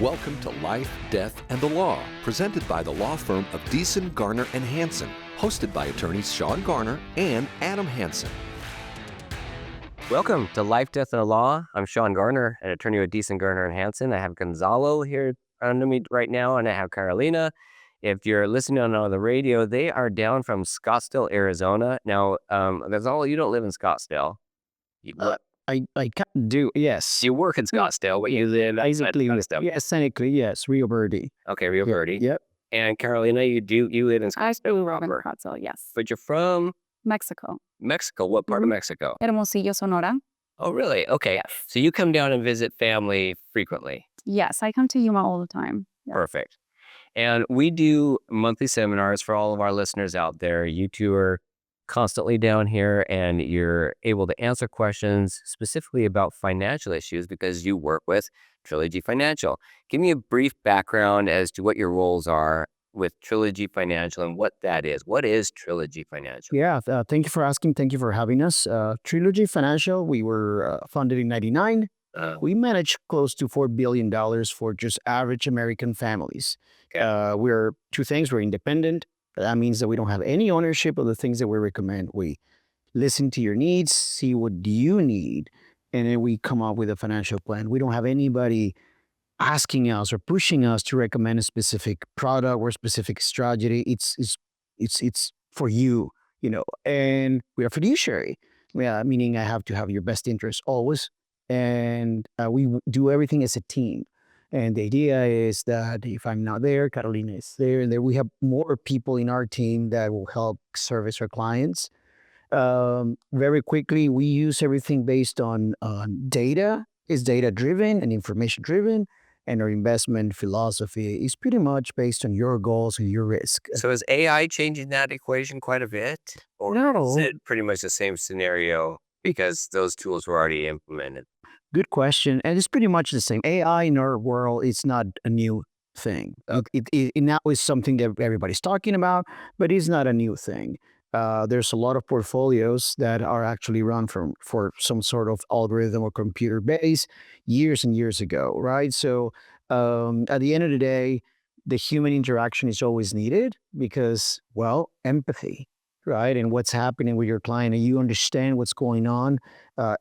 Welcome to Life, Death, and the Law, presented by the law firm of Deason, Garner, and Hansen, hosted by attorneys Shawn Garner and Adam Hansen. Welcome to Life, Death, and the Law. I'm Shawn Garner, an attorney with Deason, Garner, and Hansen. I have Gonzalo here under me right now, and I have Carolina. If you're listening on the radio, they are down from Scottsdale, Arizona. Now, Gonzalo, you don't live in Scottsdale. I can't do, yes. You work in Scottsdale, but you live in Scottsdale. Yes, technically, yes, Rio Verde. Okay, Rio Verde. Yep. And Carolina, you live in Scottsdale. I still live in Scottsdale, yes. But you're from Mexico. Mexico. What part of Mexico? Hermosillo, Sonora. Oh, really? Okay. Yes. So you come down and visit family frequently. Yes, I come to Yuma all the time. Yes. Perfect. And we do monthly seminars for all of our listeners out there. You two are constantly down here and you're able to answer questions specifically about financial issues because you work with Trilogy Financial. Give me a brief background as to what your roles are with Trilogy Financial and what that is. What is Trilogy Financial? Yeah, thank you for asking. Thank you for having us. Trilogy Financial, we were founded in 99. We manage close to $4 billion for just average American families. Okay. We're two things. We're independent. That means that we don't have any ownership of the things that we recommend. We listen to your needs, see what you need, and then we come up with a financial plan. We don't have anybody asking us or pushing us to recommend a specific product or specific strategy. It's for you, and we are fiduciary. Yeah, meaning I have to have your best interest always. And we do everything as a team. And the idea is that if I'm not there, Carolina is there, and then we have more people in our team that will help service our clients. Very quickly, we use everything based on data. It's data-driven and information-driven, and our investment philosophy is pretty much based on your goals and your risk. So is AI changing that equation quite a bit? Or No. is it pretty much the same scenario because those tools were already implemented? Good question. And it's pretty much the same. AI in our world is not a new thing. It now is something that everybody's talking about, but it's not a new thing. There's a lot of portfolios that are actually run for some sort of algorithm or computer base years and years ago, right? So at the end of the day, the human interaction is always needed because, well, empathy, right? And what's happening with your client, and you understand what's going on.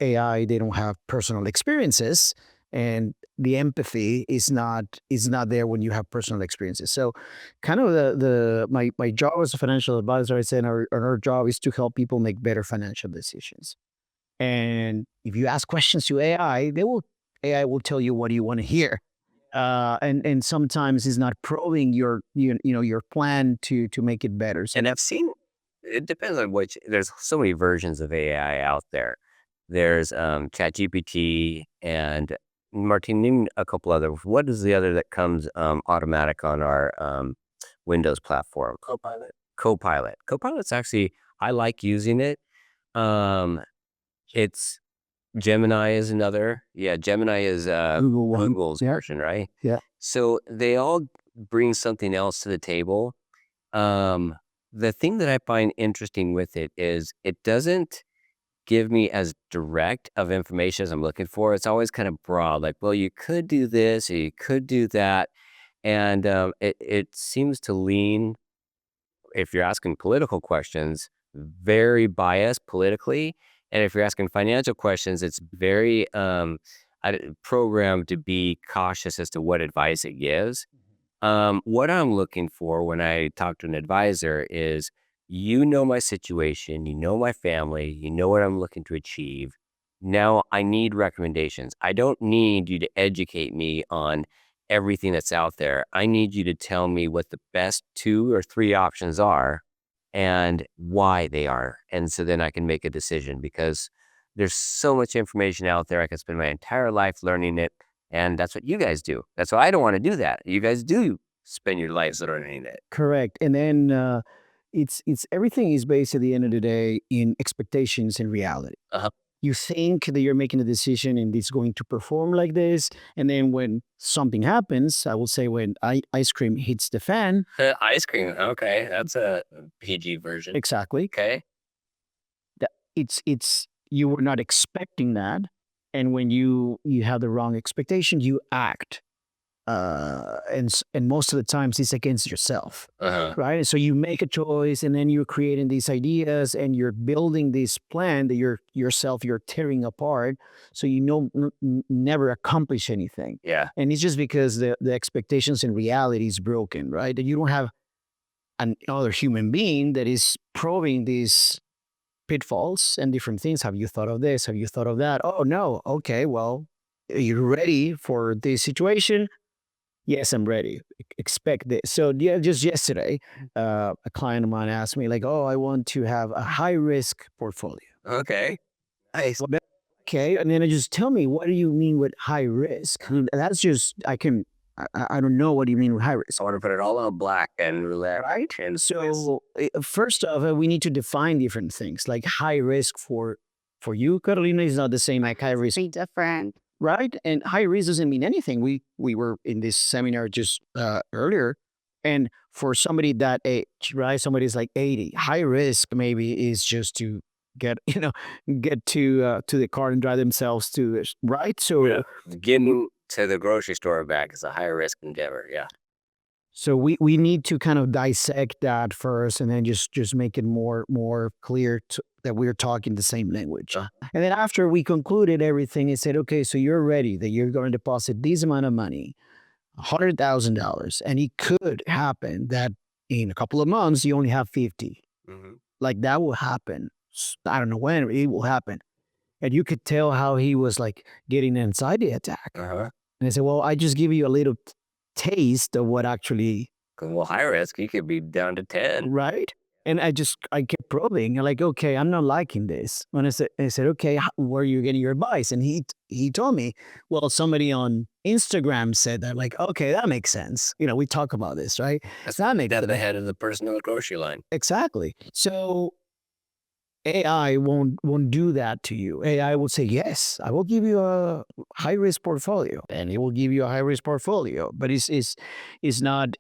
AI, they don't have personal experiences, and the empathy is not there when you have personal experiences. So, kind of my job as a financial advisor, I said, our job is to help people make better financial decisions. And if you ask questions to AI, AI will tell you what you want to hear. And sometimes it's not probing your plan to make it better. So, And I've seen, it depends on there's so many versions of AI out there. There's ChatGPT and Martin, name a couple others. What is the other that comes automatic on our Windows platform? Copilot. Copilot's actually, I like using it. It's Gemini is another. Yeah, Gemini is Google's version, right? Yeah. So they all bring something else to the table. The thing that I find interesting with it is it doesn't give me as direct of information as I'm looking for. It's always kind of broad, like, well, you could do this or you could do that. And it seems to lean, if you're asking political questions, very biased politically. And if you're asking financial questions, it's very programmed to be cautious as to what advice it gives. What I'm looking for when I talk to an advisor is, my situation, my family, what I'm looking to achieve. Now I need recommendations. I don't need you to educate me on everything that's out there. I need you to tell me what the best 2 or 3 options are and why they are. And so then I can make a decision because there's so much information out there. I could spend my entire life learning it. And that's what you guys do. That's why I don't want to do that. You guys do spend your lives learning it. Correct. And then it's everything is based at the end of the day in expectations and reality. You think that you're making a decision and it's going to perform like this. And then when something happens, I will say when ice cream hits the fan. Ice cream. Okay. That's a PG version. Exactly. Okay. It's you were not expecting that. And when you have the wrong expectation, you act and most of the times it's against yourself, Uh-huh. right? So you make a choice, and then you're creating these ideas, and you're building this plan that you're tearing apart. So never accomplish anything, Yeah. and it's just because the expectations and reality is broken, right? That you don't have another human being that is probing these pitfalls and different things. Have you thought of this? Have you thought of that? Oh no. Okay, well, are you ready for this situation? Yes, I'm ready. Expect this. So yeah, just yesterday, a client of mine asked me like, "Oh, I want to have a high risk portfolio." Okay. Nice. Well, okay, and then I just tell me, what do you mean with high risk? That's just I don't know what do you mean with high risk, So I want to put it all on black and relax. right? And So first off, we need to define different things. Like high risk for you, Carolina, is not the same like high risk, Be different. right? And high risk doesn't mean anything. We were in this seminar just earlier, and for somebody that age, right? Somebody's like 80. High risk maybe is just to get get to the car and drive themselves to this, right? So getting to the grocery store back is a high risk endeavor. Yeah. so we need to kind of dissect that first, and then just make it more clear that we're talking the same language. And then after we concluded everything, it said, okay, so you're ready that you're going to deposit this amount of money, $100,000, and it could happen that in a couple of months you only have 50. Mm-hmm. Like that will happen. I don't know when it will happen. And you could tell how he was like getting an anxiety attack. Uh-huh. And I said, well, I just give you a little taste of what actually, Well, high risk, you could be down to 10. right? And I kept probing. I'm like, okay, I'm not liking this. When I said, okay, where are you getting your advice? And he told me, well, somebody on Instagram said that. Like, okay, that makes sense. We talk about this, right? That makes That's the head of the person on the grocery line. exactly. So AI won't do that to you. AI will say, yes, I will give you a high risk portfolio, and it will give you a high risk portfolio. But it's not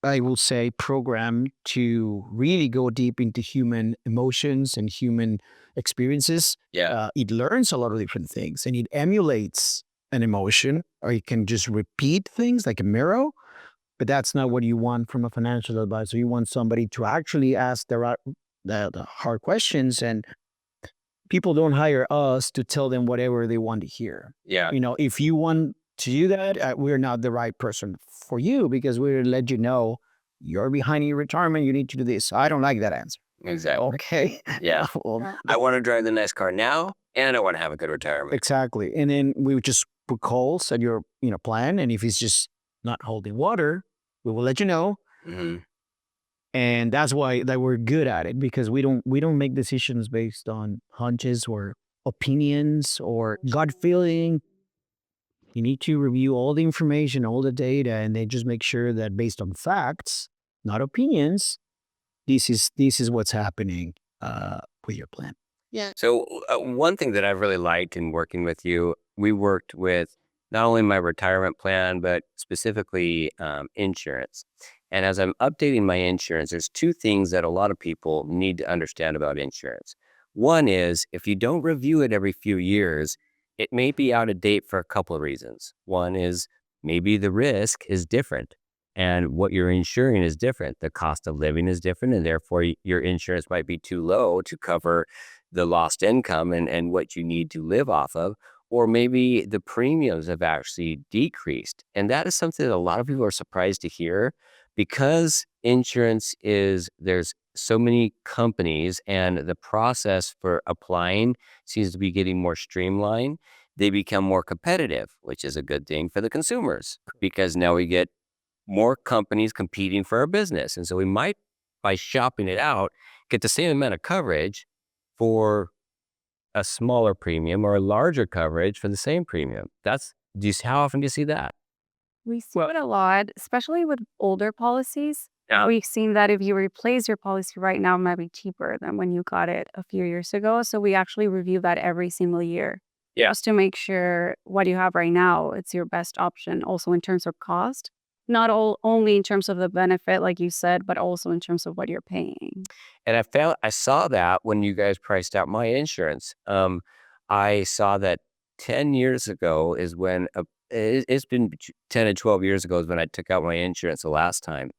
I will say programmed to really go deep into human emotions and human experiences. Yeah. It learns a lot of different things, and it emulates an emotion, or it can just repeat things like a mirror. But that's not what you want from a financial advisor. You want somebody to actually ask the hard questions, and people don't hire us to tell them whatever they want to hear. Yeah. If you want to do that, we're not the right person for you, because we're let you know you're behind your retirement. You need to do this. I don't like that answer. Exactly. Okay. Yeah. Well, I want to drive the nice car now, and I want to have a good retirement. exactly. And then we would just put calls at your plan, and if it's just not holding water, we will let you know. Mm-hmm. And that's why that we're good at it, because we don't make decisions based on hunches or opinions or gut feeling. You need to review all the information, all the data, and then just make sure that based on facts, not opinions, this is what's happening with your plan. Yeah. So one thing that I've really liked in working with you, we worked with not only my retirement plan, but specifically insurance. And as I'm updating my insurance, there's two things that a lot of people need to understand about insurance. One is if you don't review it every few years, it may be out of date for a couple of reasons. One is maybe the risk is different and what you're insuring is different. The cost of living is different, and therefore your insurance might be too low to cover the lost income and what you need to live off of. Or maybe the premiums have actually decreased. And that is something that a lot of people are surprised to hear, because insurance there's so many companies and the process for applying seems to be getting more streamlined. They become more competitive, which is a good thing for the consumers, because now we get more companies competing for our business. And so we might, by shopping it out, get the same amount of coverage for a smaller premium or a larger coverage for the same premium. How often do you see that? We see it a lot, especially with older policies. Yeah. We've seen that if you replace your policy right now, it might be cheaper than when you got it a few years ago. So we actually review that every single year. Yeah. Just to make sure what you have right now, it's your best option, also in terms of cost. Not only in terms of the benefit, like you said, but also in terms of what you're paying. And I saw that when you guys priced out my insurance. I saw that 10 years ago is when it's been 10 to 12 years ago is when I took out my insurance the last time.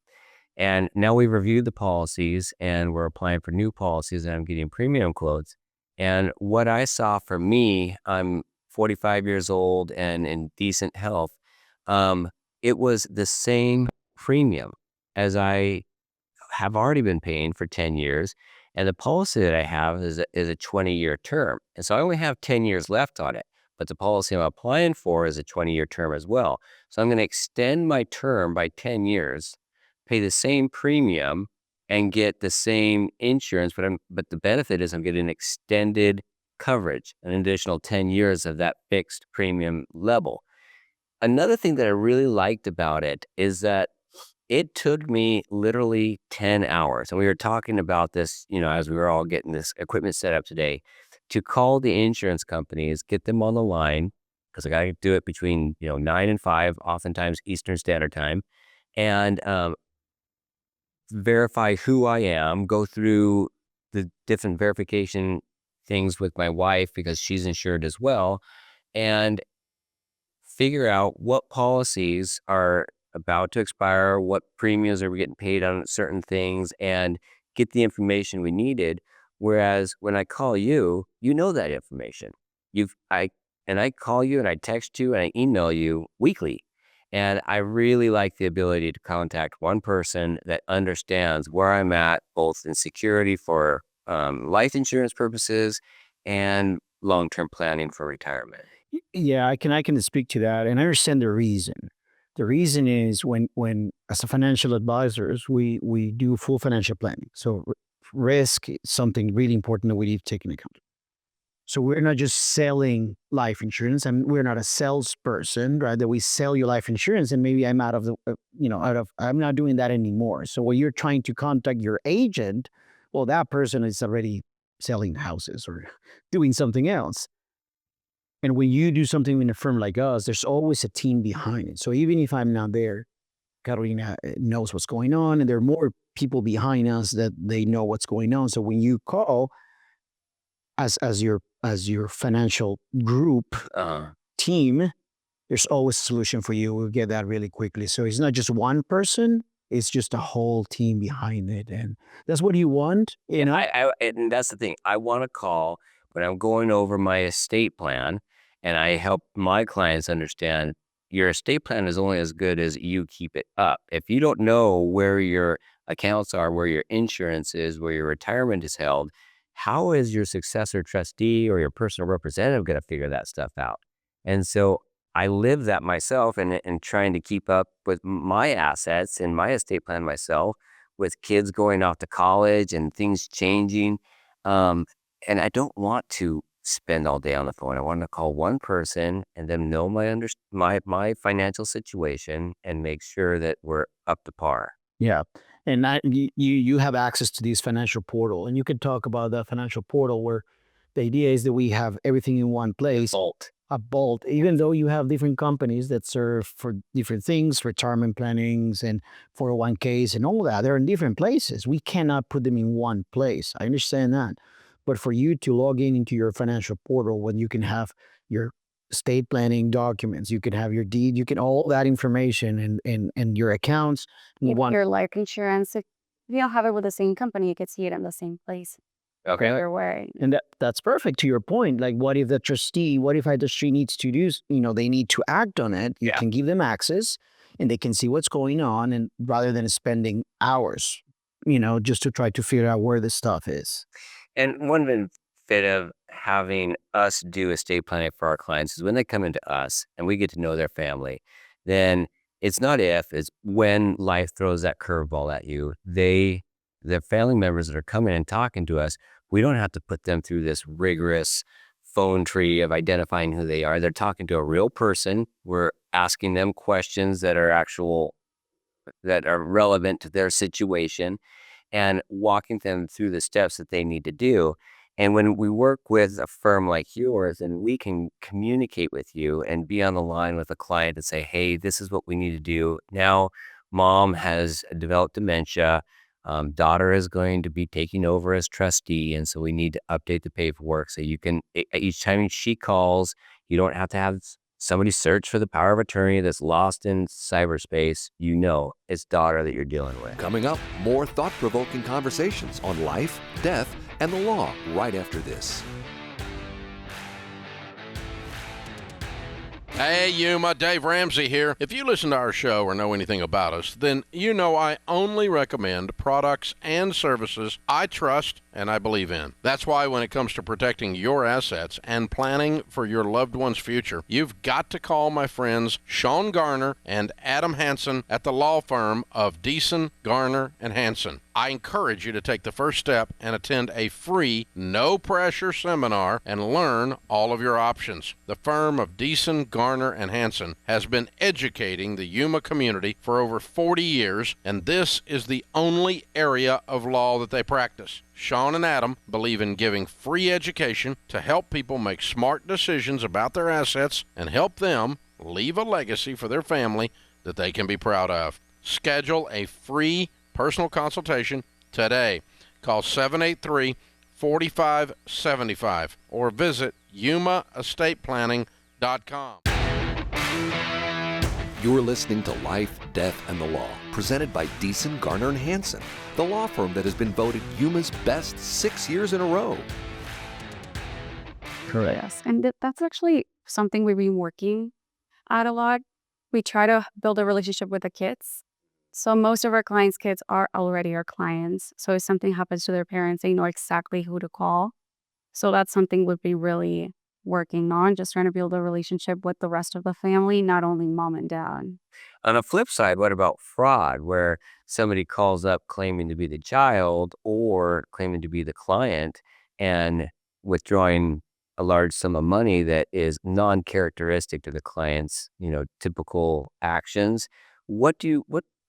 And now we've reviewed the policies and we're applying for new policies and I'm getting premium quotes. And what I saw for me, I'm 45 years old and in decent health. Um, it was the same premium as I have already been paying for 10 years. And the policy that I have is a 20-year term. And so I only have 10 years left on it. But the policy I'm applying for is a 20-year term as well. So I'm going to extend my term by 10 years, pay the same premium, and get the same insurance. But the benefit is I'm getting extended coverage, an additional 10 years of that fixed premium level. Another thing that I really liked about it is that it took me literally 10 hours. And we were talking about this, as we were all getting this equipment set up today, to call the insurance companies, get them on the line, because I got to do it between, 9 and 5, oftentimes Eastern Standard Time, and verify who I am, go through the different verification things with my wife because she's insured as well, and figure out what policies are about to expire, what premiums are we getting paid on certain things, and get the information we needed. Whereas when I call you, you know that information. I call you and I text you and I email you weekly. And I really like the ability to contact one person that understands where I'm at, both in security for life insurance purposes and long-term planning for retirement. Yeah, I can speak to that, and I understand the reason. The reason is when as a financial advisors, we do full financial planning. So risk is something really important that we need to take into account. So we're not just selling life insurance, and we're not a salesperson, right? That we sell you life insurance, and maybe I'm out of the, I'm not doing that anymore. So when you're trying to contact your agent, well, that person is already selling houses or doing something else. And when you do something in a firm like us, there's always a team behind it. So even if I'm not there, Carolina knows what's going on, and there are more people behind us that they know what's going on. So when you call as your financial group team, there's always a solution for you. We'll get that really quickly. So it's not just one person; it's just a whole team behind it, and that's what you want. And that's the thing. I want to call when I'm going over my estate plan, and I help my clients understand your estate plan is only as good as you keep it up. If you don't know where your accounts are, where your insurance is, where your retirement is held, how is your successor trustee or your personal representative going to figure that stuff out? And so I live that myself and trying to keep up with my assets and my estate plan myself, with kids going off to college and things changing. Um, and I don't want to spend all day on the phone. I want to call one person and then know my financial situation and make sure that we're up to par. Yeah, and you have access to this financial portal, and you can talk about the financial portal where the idea is that we have everything in one place. Bolt. A bolt, even though you have different companies that serve for different things, retirement plannings and 401ks and all that, they're in different places. We cannot put them in one place. I understand that. But for you to log in into your financial portal, when you can have your estate planning documents, you can have your deed, you can all that information and your accounts in Even one. your life insurance, if you don't have it with the same company, you could see it in the same place that Okay. you're wearing. And that's perfect to your point. Like, what if the trustee needs to do, they need to act on it. You Yeah. can give them access and they can see what's going on. And rather than spending hours, just to try to figure out where this stuff is. And one benefit of having us do estate planning for our clients is when they come into us and we get to know their family, then it's not if, it's when life throws that curveball at you. The family members that are coming and talking to us, we don't have to put them through this rigorous phone tree of identifying who they are. They're talking to a real person. We're asking them questions that are relevant to their situation and walking them through the steps that they need to do. And when we work with a firm like yours, and we can communicate with you and be on the line with a client and say, hey, this is what we need to do. Now, mom has developed dementia. Daughter is going to be taking over as trustee. And so we need to update the paperwork. So you can, each time she calls, You don't have to have somebody search for the power of attorney that's lost in cyberspace. You know it's daughter that you're dealing with. Coming up, more thought-provoking conversations on life, death, and the law right after this. Hey, Yuma, Dave Ramsey here. If you listen to our show or know anything about us, then you know I only recommend products and services I trust and I believe in. That's why when it comes to protecting your assets and planning for your loved one's future, you've got to call my friends Shawn Garner and Adam Hansen at the law firm of Deason, Garner, and Hansen. I encourage you to take the first step and attend a free, no-pressure seminar and learn all of your options. The firm of Deason, Garner, and Hansen has been educating the Yuma community for over 40 years, and this is the only area of law that they practice. Shawn and Adam believe in giving free education to help people make smart decisions about their assets and help them leave a legacy for their family that they can be proud of. Schedule a free personal consultation today. Call 783-4575 or visit yumaestateplanning.com. You're listening to Life, Death, and the Law, presented by Deason, Garner, and Hansen, the law firm that has been voted Yuma's best 6 years in a row. Correct. Yes. And that's actually something we've been working at a lot. We try to build a relationship with the kids. So most of our clients' kids are already our clients. So if something happens to their parents, they know exactly who to call. So that's something we've been really working on, just trying to build a relationship with the rest of the family, not only mom and dad. On the flip side, what about fraud, where somebody calls up claiming to be the child or claiming to be the client and withdrawing a large sum of money that is non-characteristic to the client's, typical actions? What do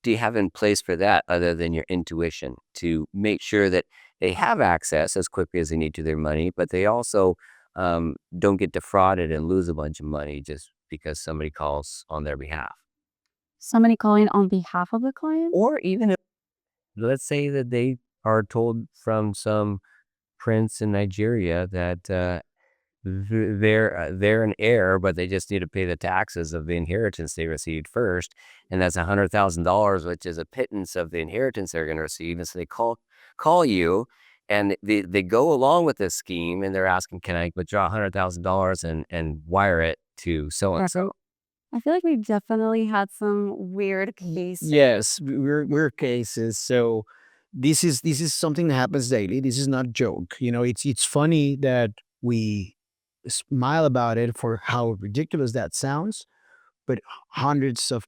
you have in place for that other than your intuition to make sure that they have access as quickly as they need to their money, but they also don't get defrauded and lose a bunch of money just because somebody calls on their behalf? Somebody calling on behalf of the client? Or even if, let's say that they are told from some prince in Nigeria that they're an heir, but they just need to pay the taxes of the inheritance they received first, and that's $100,000, which is a pittance of the inheritance they're going to receive. And so they call you, and they go along with this scheme, and they're asking, "Can I withdraw $100,000 and wire it to so and so?" I feel like we've definitely had some weird cases. Yes, we're cases. So this is something that happens daily. This is not a joke. It's funny that we smile about it for how ridiculous that sounds, but hundreds of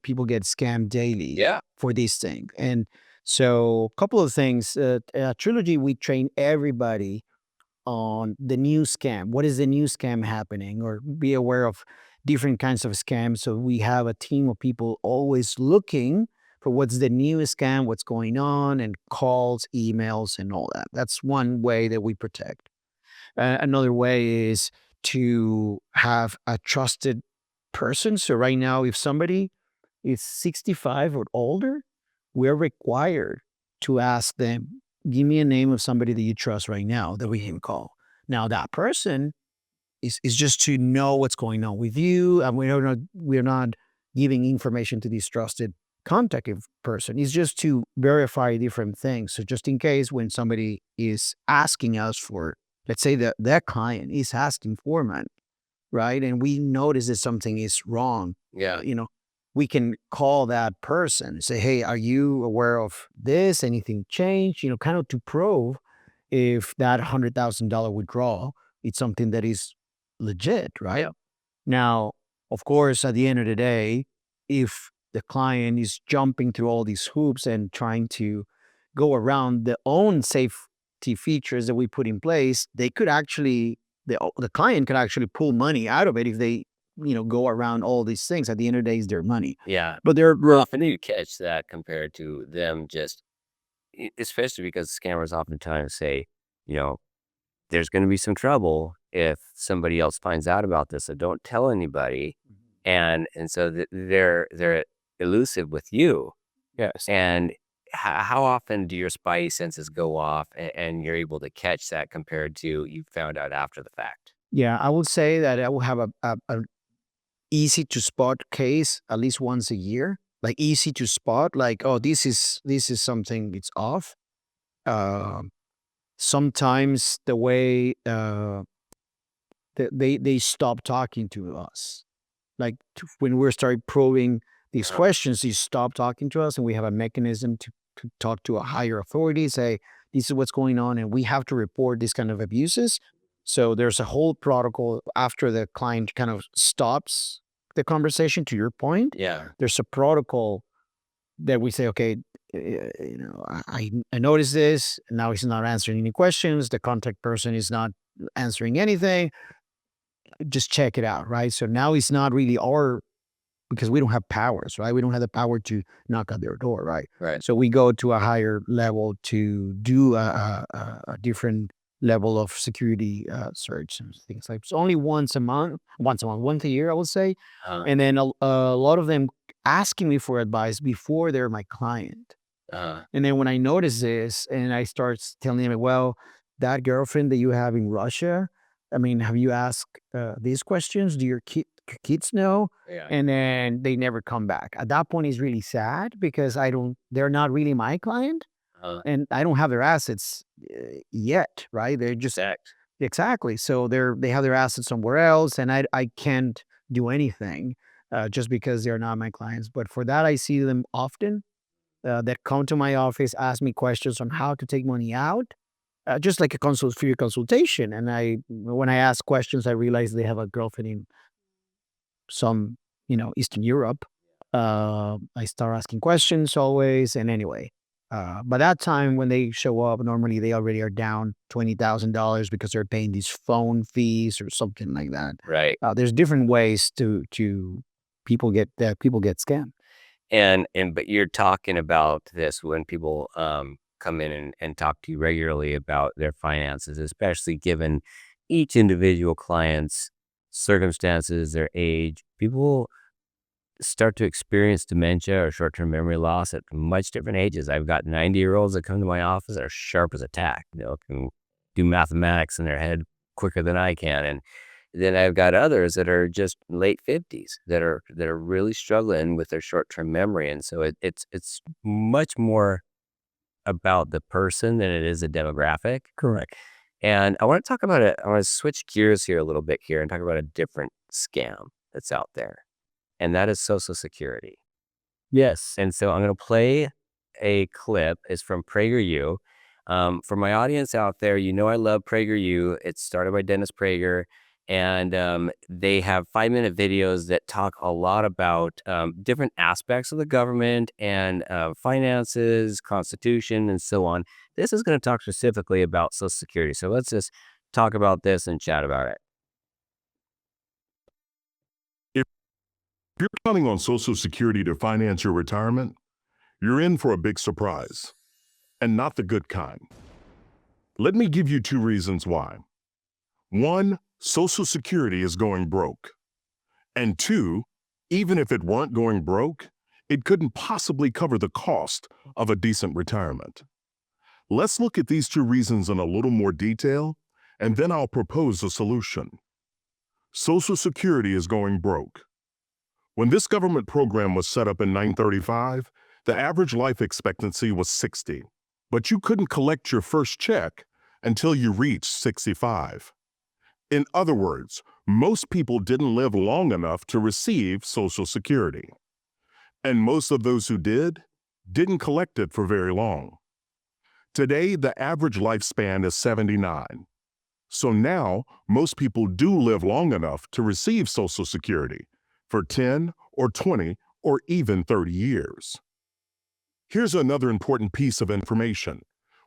people get scammed daily Yeah. for these things. And so a couple of things. At Trilogy, we train everybody on the new scam. What is the new scam happening? Or be aware of different kinds of scams. So we have a team of people always looking for what's the newest scam, what's going on, and calls, emails, and all that. That's one way that we protect. Another way is to have a trusted person. So right now, if somebody is 65 or older, we're required to ask them, give me a name of somebody that you trust right now that we can call. Now that person is just to know what's going on with you, and we're not giving information to this trusted contact person. It's just to verify different things. So just in case when somebody is asking us for, let's say that client is asking for money, right? And we notice that something is wrong. Yeah. We can call that person and say, hey, are you aware of this? Anything changed? Kind of to probe if that $100,000 withdrawal is something that is legit, right? Yeah. Now, of course, at the end of the day, if the client is jumping through all these hoops and trying to go around the own safety features that we put in place, they could actually, the client could actually pull money out of it if they go around all these things. At the end of the day, it's their money. Yeah. But they're Often you catch that compared to them just, especially because scammers oftentimes say, there's going to be some trouble if somebody else finds out about this, so don't tell anybody. And so they're elusive with you. yes. And how often do your spidey senses go off and you're able to catch that compared to you found out after the fact? Yeah, I would say that I will have a easy to spot case at least once a year. Like easy to spot, like, oh, this is something it's off. Um, Sometimes the way they stop talking to us, like when we start probing these questions, they stop talking to us, and we have a mechanism to talk to a higher authority, say this is what's going on, and we have to report these kind of abuses. So there's a whole protocol after the client kind of stops the conversation. To your point, Yeah. there's a protocol that we say, okay, I noticed this. Now he's not answering any questions. The contact person is not answering anything. Just check it out, right? So now it's not really our, because we don't have powers, right? We don't have the power to knock on their door, right? Right. So we go to a higher level to do a different level of security search and things like. It's only once a year, I would say. Uh, And then a lot of them asking me for advice before they're my client. uh, And then when I notice this and I start telling them, well, that girlfriend that you have in Russia, I mean, have you asked these questions? Do your kids know? yeah. And then they never come back. At that point, it's really sad because they're not really my client Uh, and I don't have their assets yet, right? They're just, exact. exactly. So they have their assets somewhere else and I can't do anything just because they're not my clients. But for that, I see them often that come to my office, ask me questions on how to take money out, just like a free consultation. And when I ask questions, I realize they have a girlfriend in some, Eastern Europe. I start asking questions always. And anyway, by that time when they show up, normally they already are down $20,000 because they're paying these phone fees or something like that. Right. There's different ways to people get scammed. But you're talking about this when people come in and talk to you regularly about their finances, especially given each individual client's circumstances, their age. People start to experience dementia or short-term memory loss at much different ages. I've got 90-year-olds that come to my office that are sharp as a tack, can do mathematics in their head quicker than I can. And then I've got others that are just late 50s that are really struggling with their short-term memory. And so it's much more about the person than it is a demographic. Correct. And I want to talk about it. I want to switch gears here a little bit here and talk about a different scam that's out there. And that is Social Security. Yes. And so I'm going to play a clip. It's from PragerU. For my audience out there, I love PragerU. It's started by Dennis Prager. And they have 5-minute videos that talk a lot about different aspects of the government and finances, constitution, and so on. This is going to talk specifically about Social Security. So let's just talk about this and chat about it. If you're counting on Social Security to finance your retirement, you're in for a big surprise, and not the good kind. Let me give you 2 reasons why. 1, Social Security is going broke. And 2, even if it weren't going broke, it couldn't possibly cover the cost of a decent retirement. Let's look at these 2 reasons in a little more detail, and then I'll propose a solution. Social Security is going broke. When this government program was set up in 1935, the average life expectancy was 60, but you couldn't collect your first check until you reached 65. In other words, most people didn't live long enough to receive Social Security. And most of those who didn't collect it for very long. Today, the average lifespan is 79. So now, most people do live long enough to receive Social Security for 10 or 20 or even 30 years. Here's another important piece of information.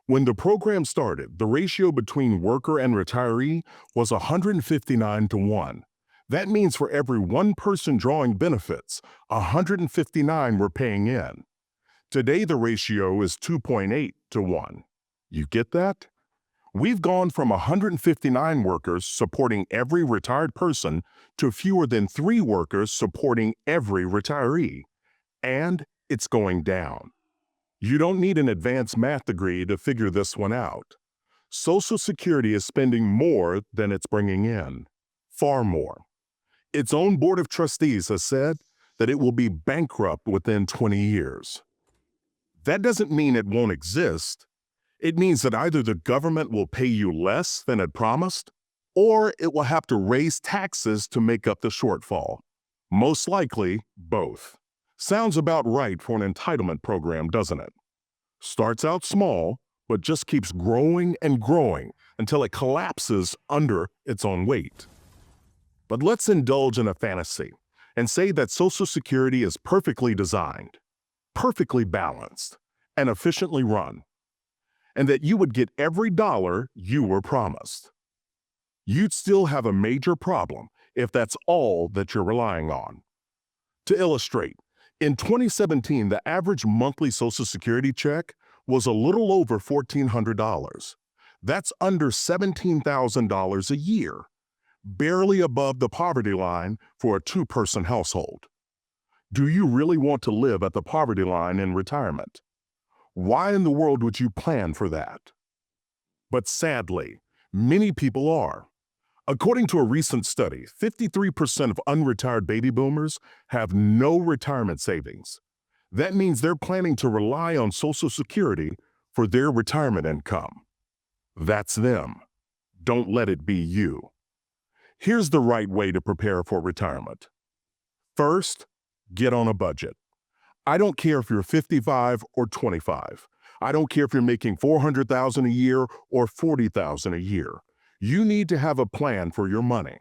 When the program started, the ratio between worker and retiree was 159 to 1. That means for every one person drawing benefits, 159 were paying in. Today, the ratio is 2.8 to 1. You get that? We've gone from 159 workers supporting every retired person to fewer than 3 workers supporting every retiree. And it's going down. You don't need an advanced math degree to figure this one out. Social Security is spending more than it's bringing in. Far more. Its own board of trustees has said that it will be bankrupt within 20 years. That doesn't mean it won't exist. It means that either the government will pay you less than it promised, or it will have to raise taxes to make up the shortfall. Most likely, both. Sounds about right for an entitlement program, doesn't it? Starts out small, but just keeps growing and growing until it collapses under its own weight. But let's indulge in a fantasy and say that Social Security is perfectly designed, perfectly balanced, and efficiently run, and that you would get every dollar you were promised. You'd still have a major problem if that's all that you're relying on. To illustrate, in 2017, the average monthly Social Security check was a little over $1,400. That's under $17,000 a year, barely above the poverty line for a two-person household. Do you really want to live at the poverty line in retirement? Why in the world would you plan for that? But sadly, many people are. According to a recent study, 53% of unretired baby boomers have no retirement savings. That means they're planning to rely on Social Security for their retirement income. That's them. Don't let it be you. Here's the right way to prepare for retirement. First, get on a budget. I don't care if you're 55 or 25. I don't care if you're making $400,000 a year or $40,000 a year. You need to have a plan for your money.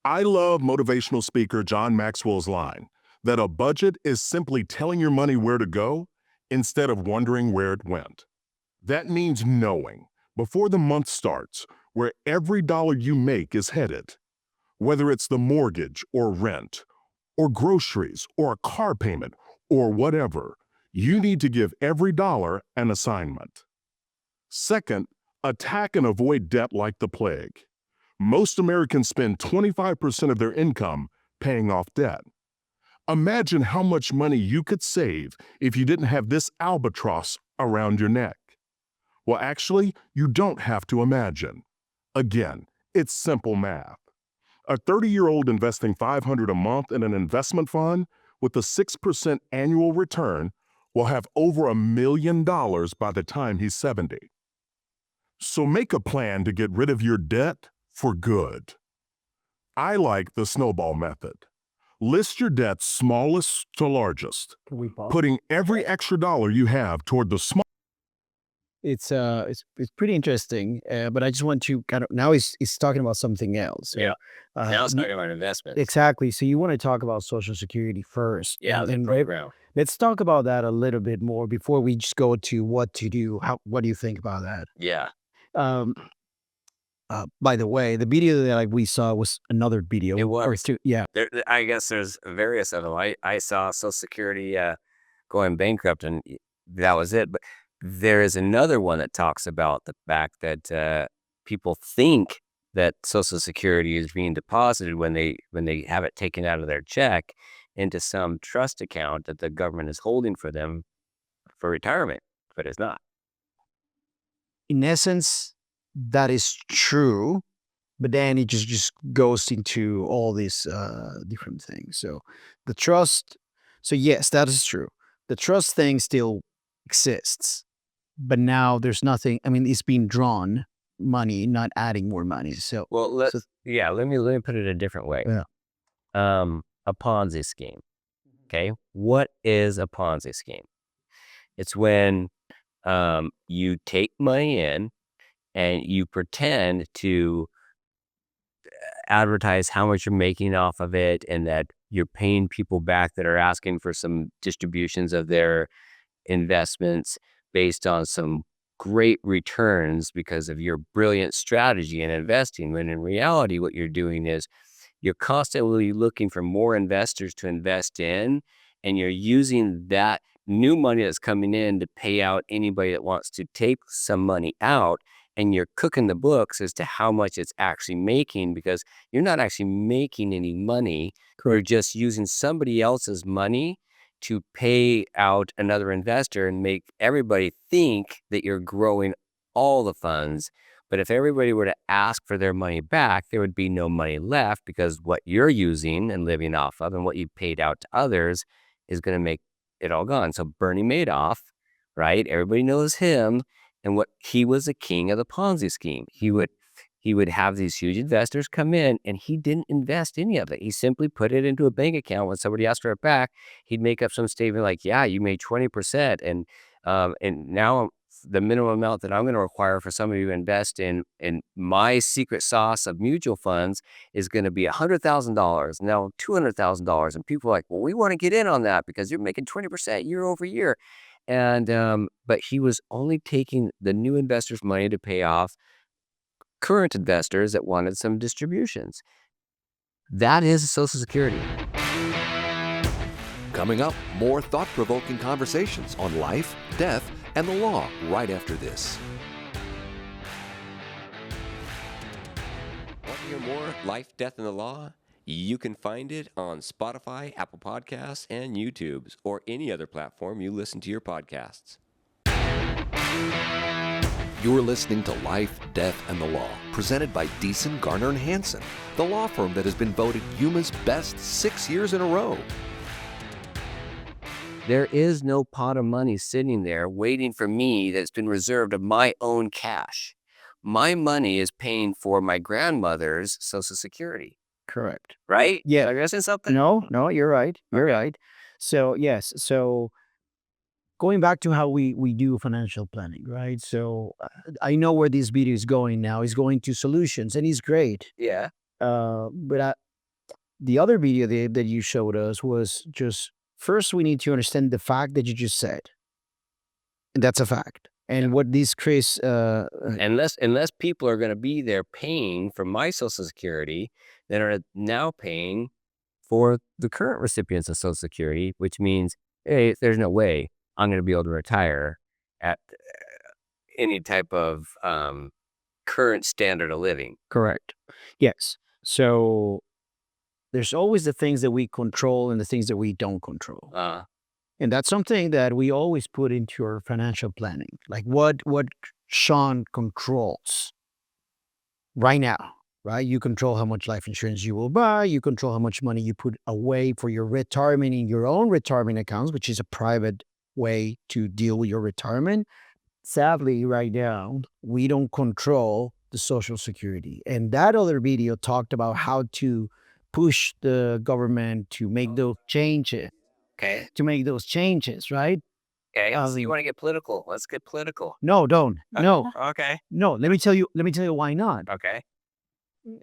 I love motivational speaker John Maxwell's line that a budget is simply telling your money where to go instead of wondering where it went. That means knowing, before the month starts, where every dollar you make is headed. Whether it's the mortgage or rent, or groceries, or a car payment, or whatever, you need to give every dollar an assignment. Second, attack and avoid debt like the plague. Most Americans spend 25% of their income paying off debt. Imagine how much money you could save if you didn't have this albatross around your neck. Well, actually, you don't have to imagine. Again, it's simple math. A 30-year-old investing $500 a month in an investment fund with a 6% annual return will have over $1 million by the time he's 70. So make a plan to get rid of your debt for good. I like the snowball method. List your debts smallest to largest, putting every extra dollar you have toward the small. It's pretty interesting, but I just want to kind of now he's talking about something else. Yeah. Now it's n- talking about investments. exactly. So you want to talk about Social Security first, Yeah, the and program. let's talk about that a little bit more before we just go to what to do. What do you think about that? Yeah. Um, by the way, the video that we saw was another video. It was. Or two, yeah. I guess there's various of them. I saw Social Security going bankrupt, and that was it. But there is another one that talks about the fact that people think that Social Security is being deposited when they have it taken out of their check into some trust account that the government is holding for them for retirement, but it's not. In essence, that is true, but then it just goes into all these different things. So the trust. So yes, that is true. The trust thing still exists, but now there's nothing. I mean, it's being drawn money, not adding more money. So Well, let me put it a different way. Yeah. A Ponzi scheme. Okay, what is a Ponzi scheme? It's when you take money in and you pretend to advertise how much you're making off of it, and that you're paying people back that are asking for some distributions of their investments based on some great returns because of your brilliant strategy in investing, when in reality what you're doing is you're constantly looking for more investors to invest in, and you're using that new money that's coming in to pay out anybody that wants to take some money out, and you're cooking the books as to how much it's actually making, because you're not actually making any money. You're just using somebody else's money to pay out another investor and make everybody think that you're growing all the funds, But if everybody were to ask for their money back, there would be no money left because what you're using and living off of and what you paid out to others is going to make it all gone. So Bernie Madoff, right? Everybody knows him. And what he was the king of the Ponzi scheme. He would have these huge investors come in and he didn't invest any of it. He simply put it into a bank account. When somebody asked for it back, he'd make up some statement like, yeah, you made 20%. And now the minimum amount that I'm going to require for somebody to invest in my secret sauce of mutual funds is going to be $100,000, now $200,000. And people are like, well, we want to get in on that because you're making 20% year over year. And but he was only taking the new investors' money to pay off current investors that wanted some distributions. That is Social Security. Coming up, more thought-provoking conversations on life, death, and the law right after this. Want to hear more Life, Death, and the Law? You can find it on Spotify, Apple Podcasts, and YouTube, or any other platform you listen to your podcasts. You're listening to Life, Death, and the Law, presented by Deason, Garner, and Hansen, the law firm that has been voted Yuma's best 6 years in a row. There is no pot of money sitting there waiting for me that's been reserved of my own cash. My money is paying for my grandmother's Social Security, Correct. right? Yeah. Am I missing something? No, you're right. You're right. So yes, so going back to how we do financial planning, right? So I know where this video is going now. It's going to solutions, and it's great. Yeah. But the other video that you showed us was just first we need to understand the fact that you just said, and that's a fact. And what this Chris, Unless people are going to be there paying for my Social Security, that are now paying for the current recipients of Social Security, which means, hey, there's no way I'm going to be able to retire at any type of current standard of living. correct. Yes. So there's always the things that we control and the things that we don't control. And that's something that we always put into our financial planning. Like what Shawn controls right now, right? You control how much life insurance you will buy. You control how much money you put away for your retirement in your own retirement accounts, which is a private way to deal with your retirement. Sadly, right now, we don't control the Social Security. And that other video talked about how to push the government to make those changes. Okay. To make those changes, right? Okay. So you want to get political? Let's get political. No, don't. No, Okay. no. Let me tell you why not. Okay.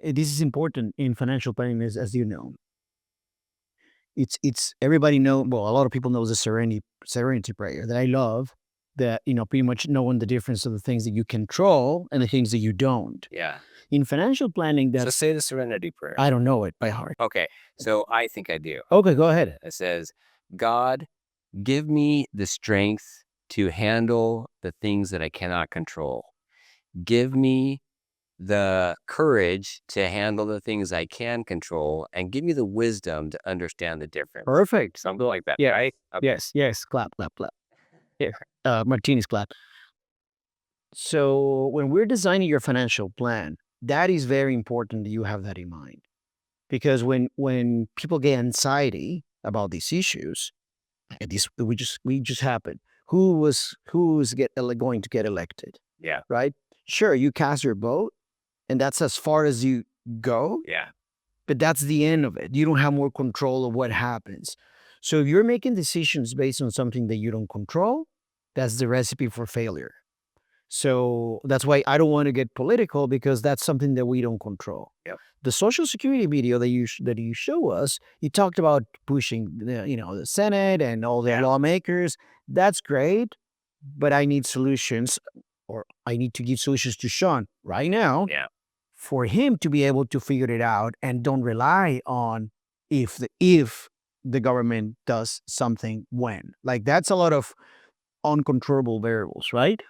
This is important in financial planning, as you know. It's everybody know. Well, a lot of people know the serenity prayer that I love. That pretty much knowing the difference of the things that you control and the things that you don't. Yeah. In financial planning, So that's say the Serenity Prayer. I don't know it by heart. Okay. So I think I do. Okay, go ahead. It says, God, give me the strength to handle the things that I cannot control. Give me the courage to handle the things I can control, and give me the wisdom to understand the difference. Perfect. Something like that, Yeah. right? Okay. Yes. Clap, clap, clap. Yeah. Martinez clap. So when we're designing your financial plan, that is very important that you have that in mind. Because when people get anxiety about these issues, and this we just happened. Who's going to get elected? Yeah. Right? Sure, you cast your vote, and that's as far as you go. Yeah. But that's the end of it. You don't have more control of what happens. So if you're making decisions based on something that you don't control, that's the recipe for failure. So that's why I don't want to get political, because that's something that we don't control. Yep. The Social Security video that you show us, you talked about pushing the Senate and all the lawmakers. That's great, but I need solutions, or I need to give solutions to Shawn right now. Yeah. For him to be able to figure it out, and don't rely on if the government does something when. Like that's a lot of uncontrollable variables, right?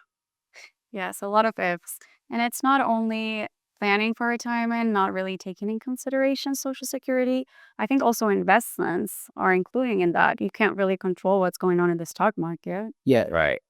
Yes, a lot of ifs. And it's not only planning for retirement, not really taking in consideration Social Security. I think also investments are including in that. You can't really control what's going on in the stock market. Yeah. Right.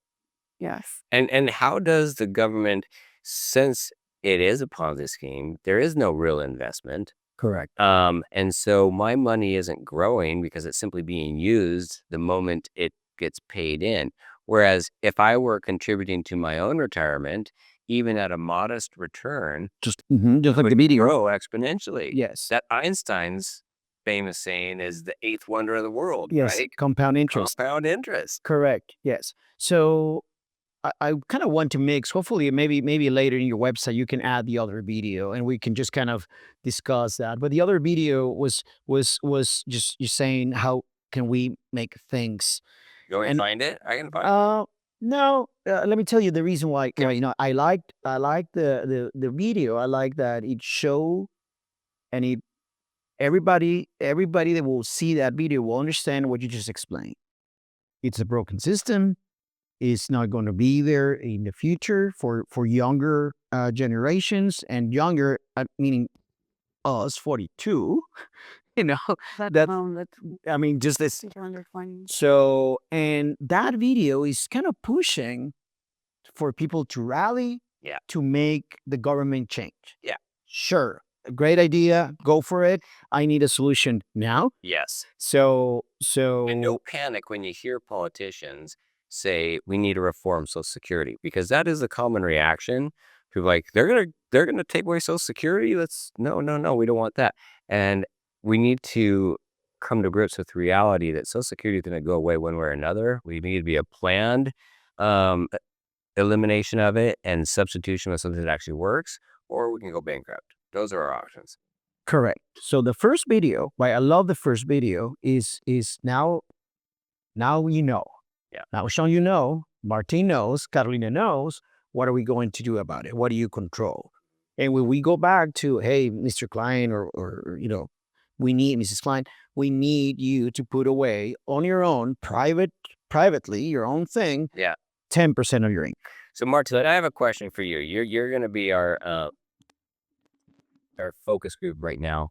Yes. And how does the government, since it is a Ponzi scheme. There is no real investment. Correct. And so my money isn't growing because it's simply being used the moment it gets paid in. Whereas if I were contributing to my own retirement, even at a modest return, Just like the video. grow exponentially. Yes. That Einstein's famous saying is the eighth wonder of the world, Yes. right? Compound interest. Compound interest. Correct. Yes. So I kind of want to mix. Hopefully, maybe later in your website you can add the other video, and we can just kind of discuss that. But the other video was just you saying how can we make things. You want me to And- find it? I can find it. No, let me tell you the reason why. I liked the video. I like that it showed, and everybody that will see that video will understand what you just explained. It's a broken system. It's not going to be there in the future for younger generations, and younger meaning us 42. Just this. So, and that video is kind of pushing for people to rally, Yeah. to make the government change. Yeah. Sure, a great idea. Go for it. I need a solution now. Yes. So And no panic when you hear politicians say we need to reform Social Security, because that is a common reaction. People like they're gonna take away Social Security. No, we don't want that. And we need to come to grips with reality that Social Security is going to go away one way or another. We need to be a planned elimination of it and substitution with something that actually works, or we can go bankrupt. Those are our options. Correct. So the first video, why I love the first video is now you know. Yeah. Now Shawn, you know, Martin knows, Carolina knows. What are we going to do about it? What do you control? And when we go back to, hey, Mr. Klein, or we need Mrs. Klein, we need you to put away on your own, privately, your own thing. Yeah. 10% of your income. So Martin, I have a question for you. You're going to be our focus group right now.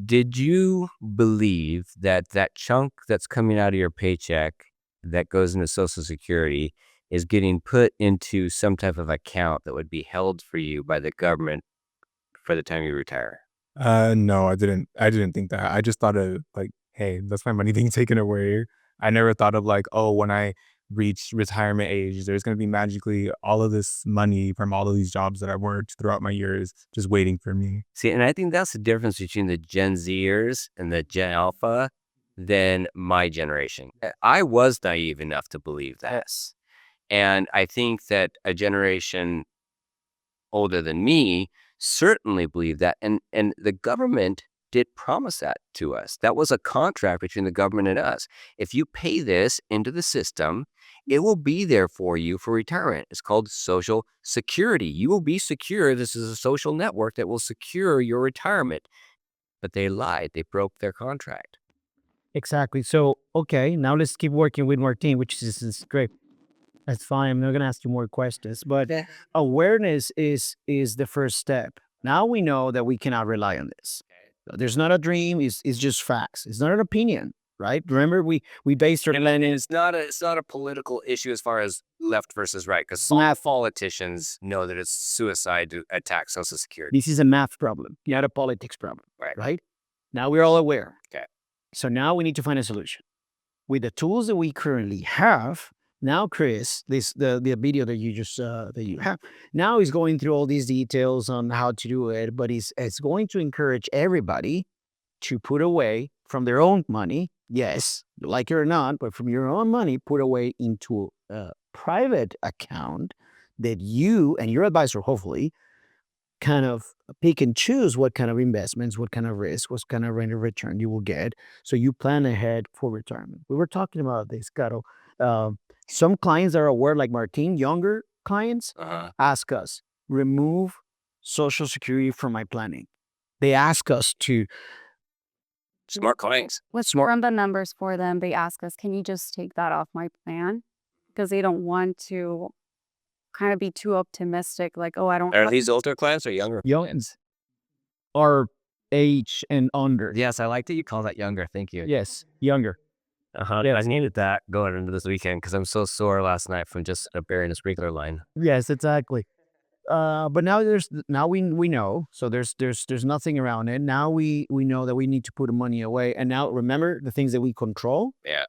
Did you believe that chunk that's coming out of your paycheck that goes into Social Security is getting put into some type of account that would be held for you by the government for the time you retire? No, I didn't think that. I just thought of like, hey, that's my money being taken away. I never thought of like, oh, when I reach retirement age, there's going to be magically all of this money from all of these jobs that I worked throughout my years just waiting for me. See, and I think that's the difference between the Gen Zers and the Gen Alpha than my generation. I was naive enough to believe that. And I think that a generation older than me certainly believed that. And the government did promise that to us. That was a contract between the government and us. If you pay this into the system, it will be there for you for retirement. It's called Social Security. You will be secure. This is a social network that will secure your retirement. But they lied. They broke their contract. Exactly. So, okay, now let's keep working with Martin, which is great. That's fine. I'm not going to ask you more questions, but awareness is the first step. Now we know that we cannot rely on this. There's not a dream. It's just facts. It's not an opinion, right? Remember, we based our And it's not a political issue as far as left versus right, because some politicians know that it's suicide to attack Social Security. This is a math problem, not a politics problem, Right. right? Now we're all aware. Okay. So now we need to find a solution. With the tools that we currently have, now Chris, the video that you just that you have, now he's going through all these details on how to do it, but it's going to encourage everybody to put away from their own money, yes, like it or not, but from your own money, put away into a private account that you and your advisor hopefully kind of pick and choose what kind of investments, what kind of risk, what kind of rate of return you will get. So you plan ahead for retirement. We were talking about this, Caro. Some clients are aware, like Martin, younger clients, ask us, remove Social Security from my planning. They ask us to. Smart clients. Let's run the numbers for them. They ask us, can you just take that off my plan? Because they don't want to kind of be too optimistic. Like, oh, I don't. Are these older clients or younger? Youngins are age and under. Yes, I like that you call that younger. Thank you. Yes, younger. I needed that going into this weekend because I'm so sore last night from just burying a sprinkler line. Yes, exactly. But now we know. So there's nothing around it. Now we know that we need to put the money away. And now remember the things that we control. Yeah.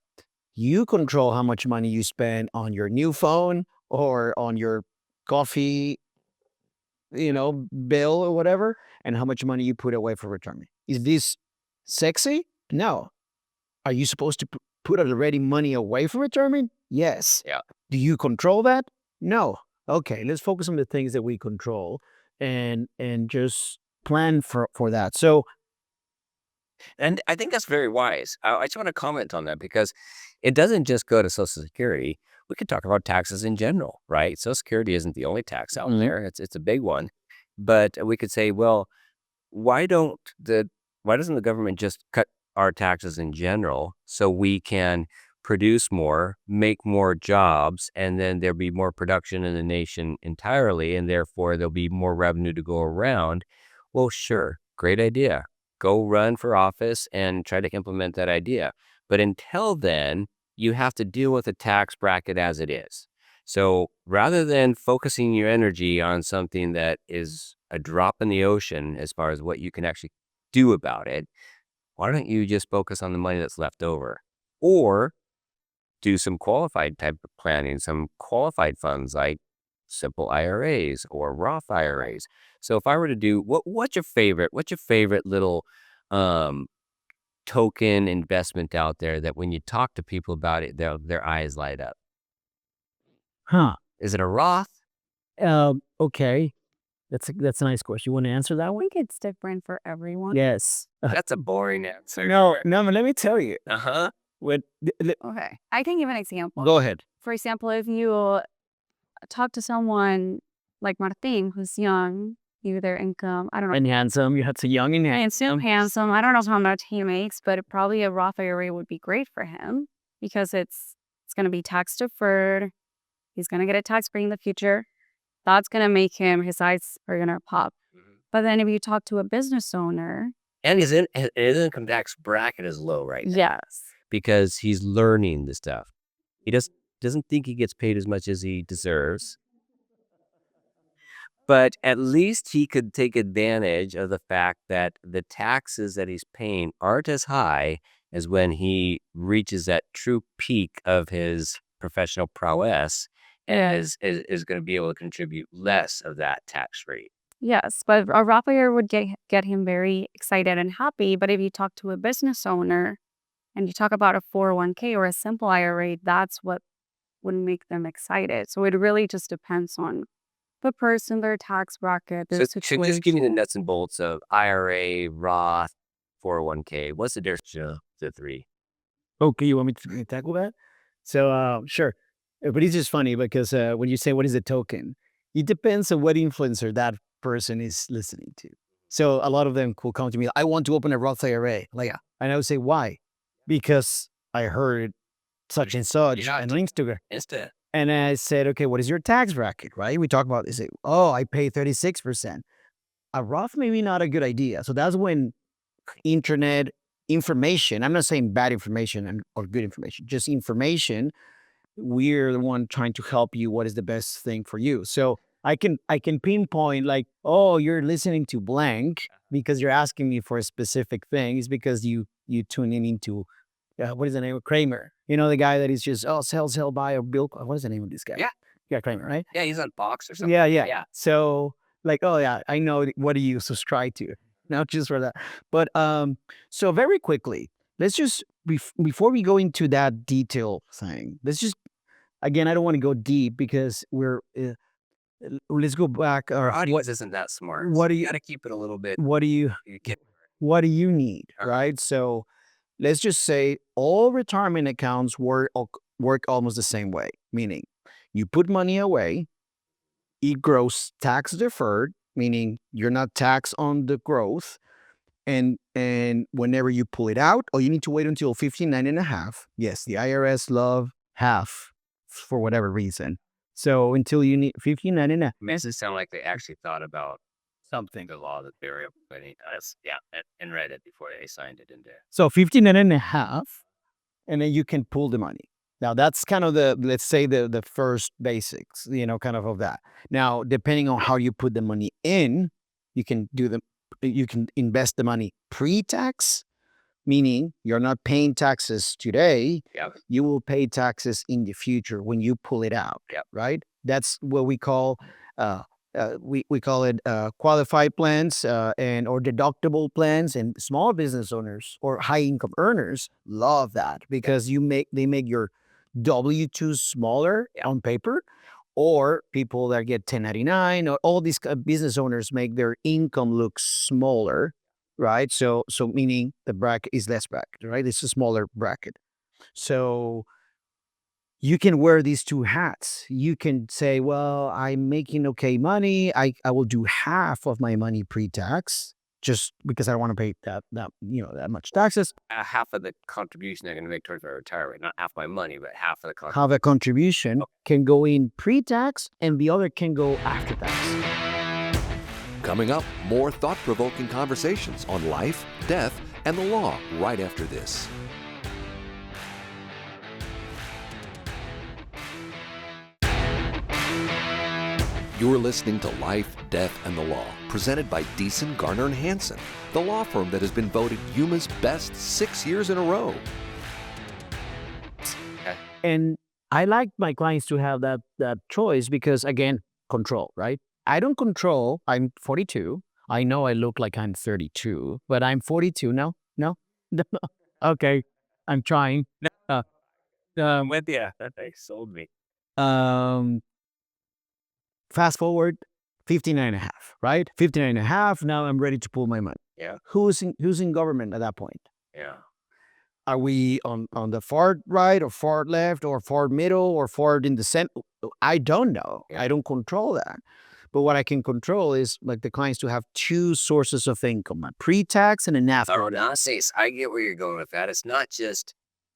You control how much money you spend on your new phone or on your coffee, bill or whatever, and how much money you put away for retirement. Is this sexy? No. Are you supposed to put already money away for retirement? Yes. Yeah. Do you control that? No. Okay, let's focus on the things that we control and just plan for that. So, And I think that's very wise. I just want to comment on that because it doesn't just go to Social Security. We could talk about taxes in general, right? Social Security isn't the only tax out there. It's a big one. But we could say, well, why doesn't the government just cut our taxes in general so we can produce more, make more jobs, and then there'll be more production in the nation entirely, and therefore there'll be more revenue to go around? Well, sure, great idea. Go run for office and try to implement that idea. But until then, you have to deal with the tax bracket as it is. So rather than focusing your energy on something that is a drop in the ocean as far as what you can actually do about it, why don't you just focus on the money that's left over? Or do some qualified type of planning, some qualified funds like simple IRAs or Roth IRAs. So if I were to do what's your favorite little token investment out there that when you talk to people about it, their eyes light up? Is it a Roth? Okay. That's a nice question. You want to answer that I one? think it's different for everyone. Yes. That's a boring answer. No, but let me tell you. Uh-huh. Okay. I can give an example. Go ahead. For example, if you talk to someone like Martin, who's young, maybe their income, I don't know. And handsome. You had to young and handsome. Handsome. I don't know how much he makes, but probably a Roth IRA would be great for him because it's going to be tax deferred. He's going to get a tax free in the future. That's going to make his eyes are going to pop. But then if you talk to a business owner. And his income tax bracket is low right now. Yes. Because he's learning the stuff. He doesn't think he gets paid as much as he deserves. But at least he could take advantage of the fact that the taxes that he's paying aren't as high as when he reaches that true peak of his professional prowess and is going to be able to contribute less of that tax rate. Yes, but a Roth IRA would get him very excited and happy. But if you talk to a business owner and you talk about a 401k or a simple IRA, that's what would make them excited. So it really just depends on the person, their tax bracket, their So situation. just give me the nuts and bolts of IRA, Roth, 401k. What's the difference between the three? Okay, you want me to tackle that? So, sure. But it's just funny because when you say what is a token, it depends on what influencer that person is listening to. So a lot of them will come to me, I want to open a Roth IRA. And I would say, why? Because I heard such and such on Instagram. Instant. And I said, okay, what is your tax bracket, right? We talk about, they say, oh, I pay 36%. A Roth maybe not a good idea. So that's when internet information, I'm not saying bad information or good information, just information, we're the one trying to help you what is the best thing for you. So I can pinpoint like, oh, you're listening to blank because you're asking me for a specific thing. It's because you tune in into what is the name of Kramer? You know, the guy that is just sell, buy, or Bill. What is the name of this guy? Yeah, Kramer, right? Yeah, he's on Fox or something. Yeah. So like, oh yeah, I know. What do you subscribe to? Not just for that, but so very quickly, let's just before we go into that detail thing, let's just again, I don't want to go deep because we're. Let's go back. Our audience isn't that smart. What do you you got to keep it a little bit? What do you need, right? So let's just say all retirement accounts work almost the same way, meaning you put money away, it grows tax deferred, meaning you're not taxed on the growth, and whenever you pull it out, or you need to wait until 59 and a half. Yes, the IRS love half for whatever reason. So until you need 59 and a half. Makes it sound like they actually thought about something, the law that they were implementing. And read it before they signed it into. So 59 and a half, and then you can pull the money. Now that's kind of the, let's say, the first basics, kind of that. Now, depending on how you put the money in, you can invest the money pre-tax, meaning you're not paying taxes today. Yep. You will pay taxes in the future when you pull it out. Yep. Right? That's what we call we call it qualified plans and or deductible plans, and small business owners or high income earners love that because they make your W-2 smaller on paper, or people that get 1099, or all these business owners make their income look smaller, right? So meaning the bracket is less bracket, right? It's a smaller bracket. So you can wear these two hats. You can say, well, I'm making okay money. I will do half of my money pre-tax just because I don't want to pay that much taxes. Half of the contribution I'm going to make towards my retirement, not half my money, but half of the contribution. Half a contribution can go in pre-tax and the other can go after tax. Coming up, more thought-provoking conversations on life, death, and the law right after this. You're listening to Life, Death, and the Law, presented by Deason, Garner, and Hansen, the law firm that has been voted Yuma's best 6 years in a row. And I like my clients to have that choice because, again, control, right? I don't control. I'm 42. I know I look like I'm 32, but I'm 42. No. Okay, I'm trying. With you. They sold me. Fast forward 59 and a half, right? 59 and a half. Now I'm ready to pull my money. Yeah. Who's in government at that point? Yeah. Are we on the far right or far left or far middle or far in the center? I don't know. Yeah. I don't control that. But what I can control is like the clients to have two sources of income, a pre-tax and an after. I get where you're going with that. It's not just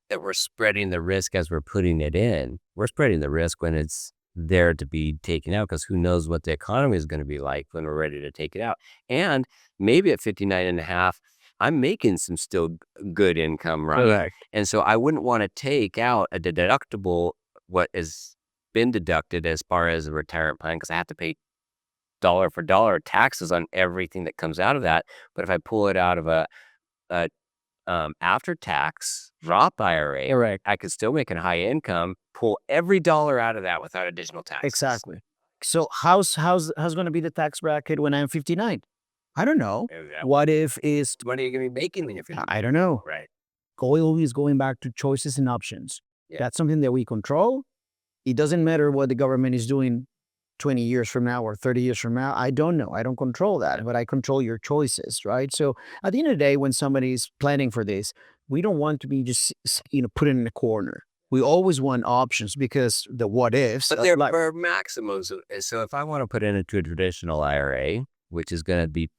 that we're spreading the risk as we're putting it in. We're spreading the risk when it's there to be taken out, because who knows what the economy is going to be like when we're ready to take it out. And maybe at 59 and a half, I'm making some still good income, right? Correct. And so I wouldn't want to take out a deductible, what has been deducted as far as a retirement plan, because I have to pay dollar for dollar taxes on everything that comes out of that. But if I pull it out of a after tax Roth IRA, Correct. I could still make a high income, pull every dollar out of that without additional taxes. Exactly. So how's going to be the tax bracket when I'm 59? I don't know. Yeah. What if is What are you going to be making when you're 50? I don't know. Right. Always going back to choices and options. Yeah. That's something that we control. It doesn't matter what the government is doing 20 years from now or 30 years from now. I don't know. I don't control that, but I control your choices, right? So at the end of the day, when somebody is planning for this, we don't want to be just, put in a corner. We always want options because the what ifs. But there are maximums. So if I want to put it into a traditional IRA, which is going to be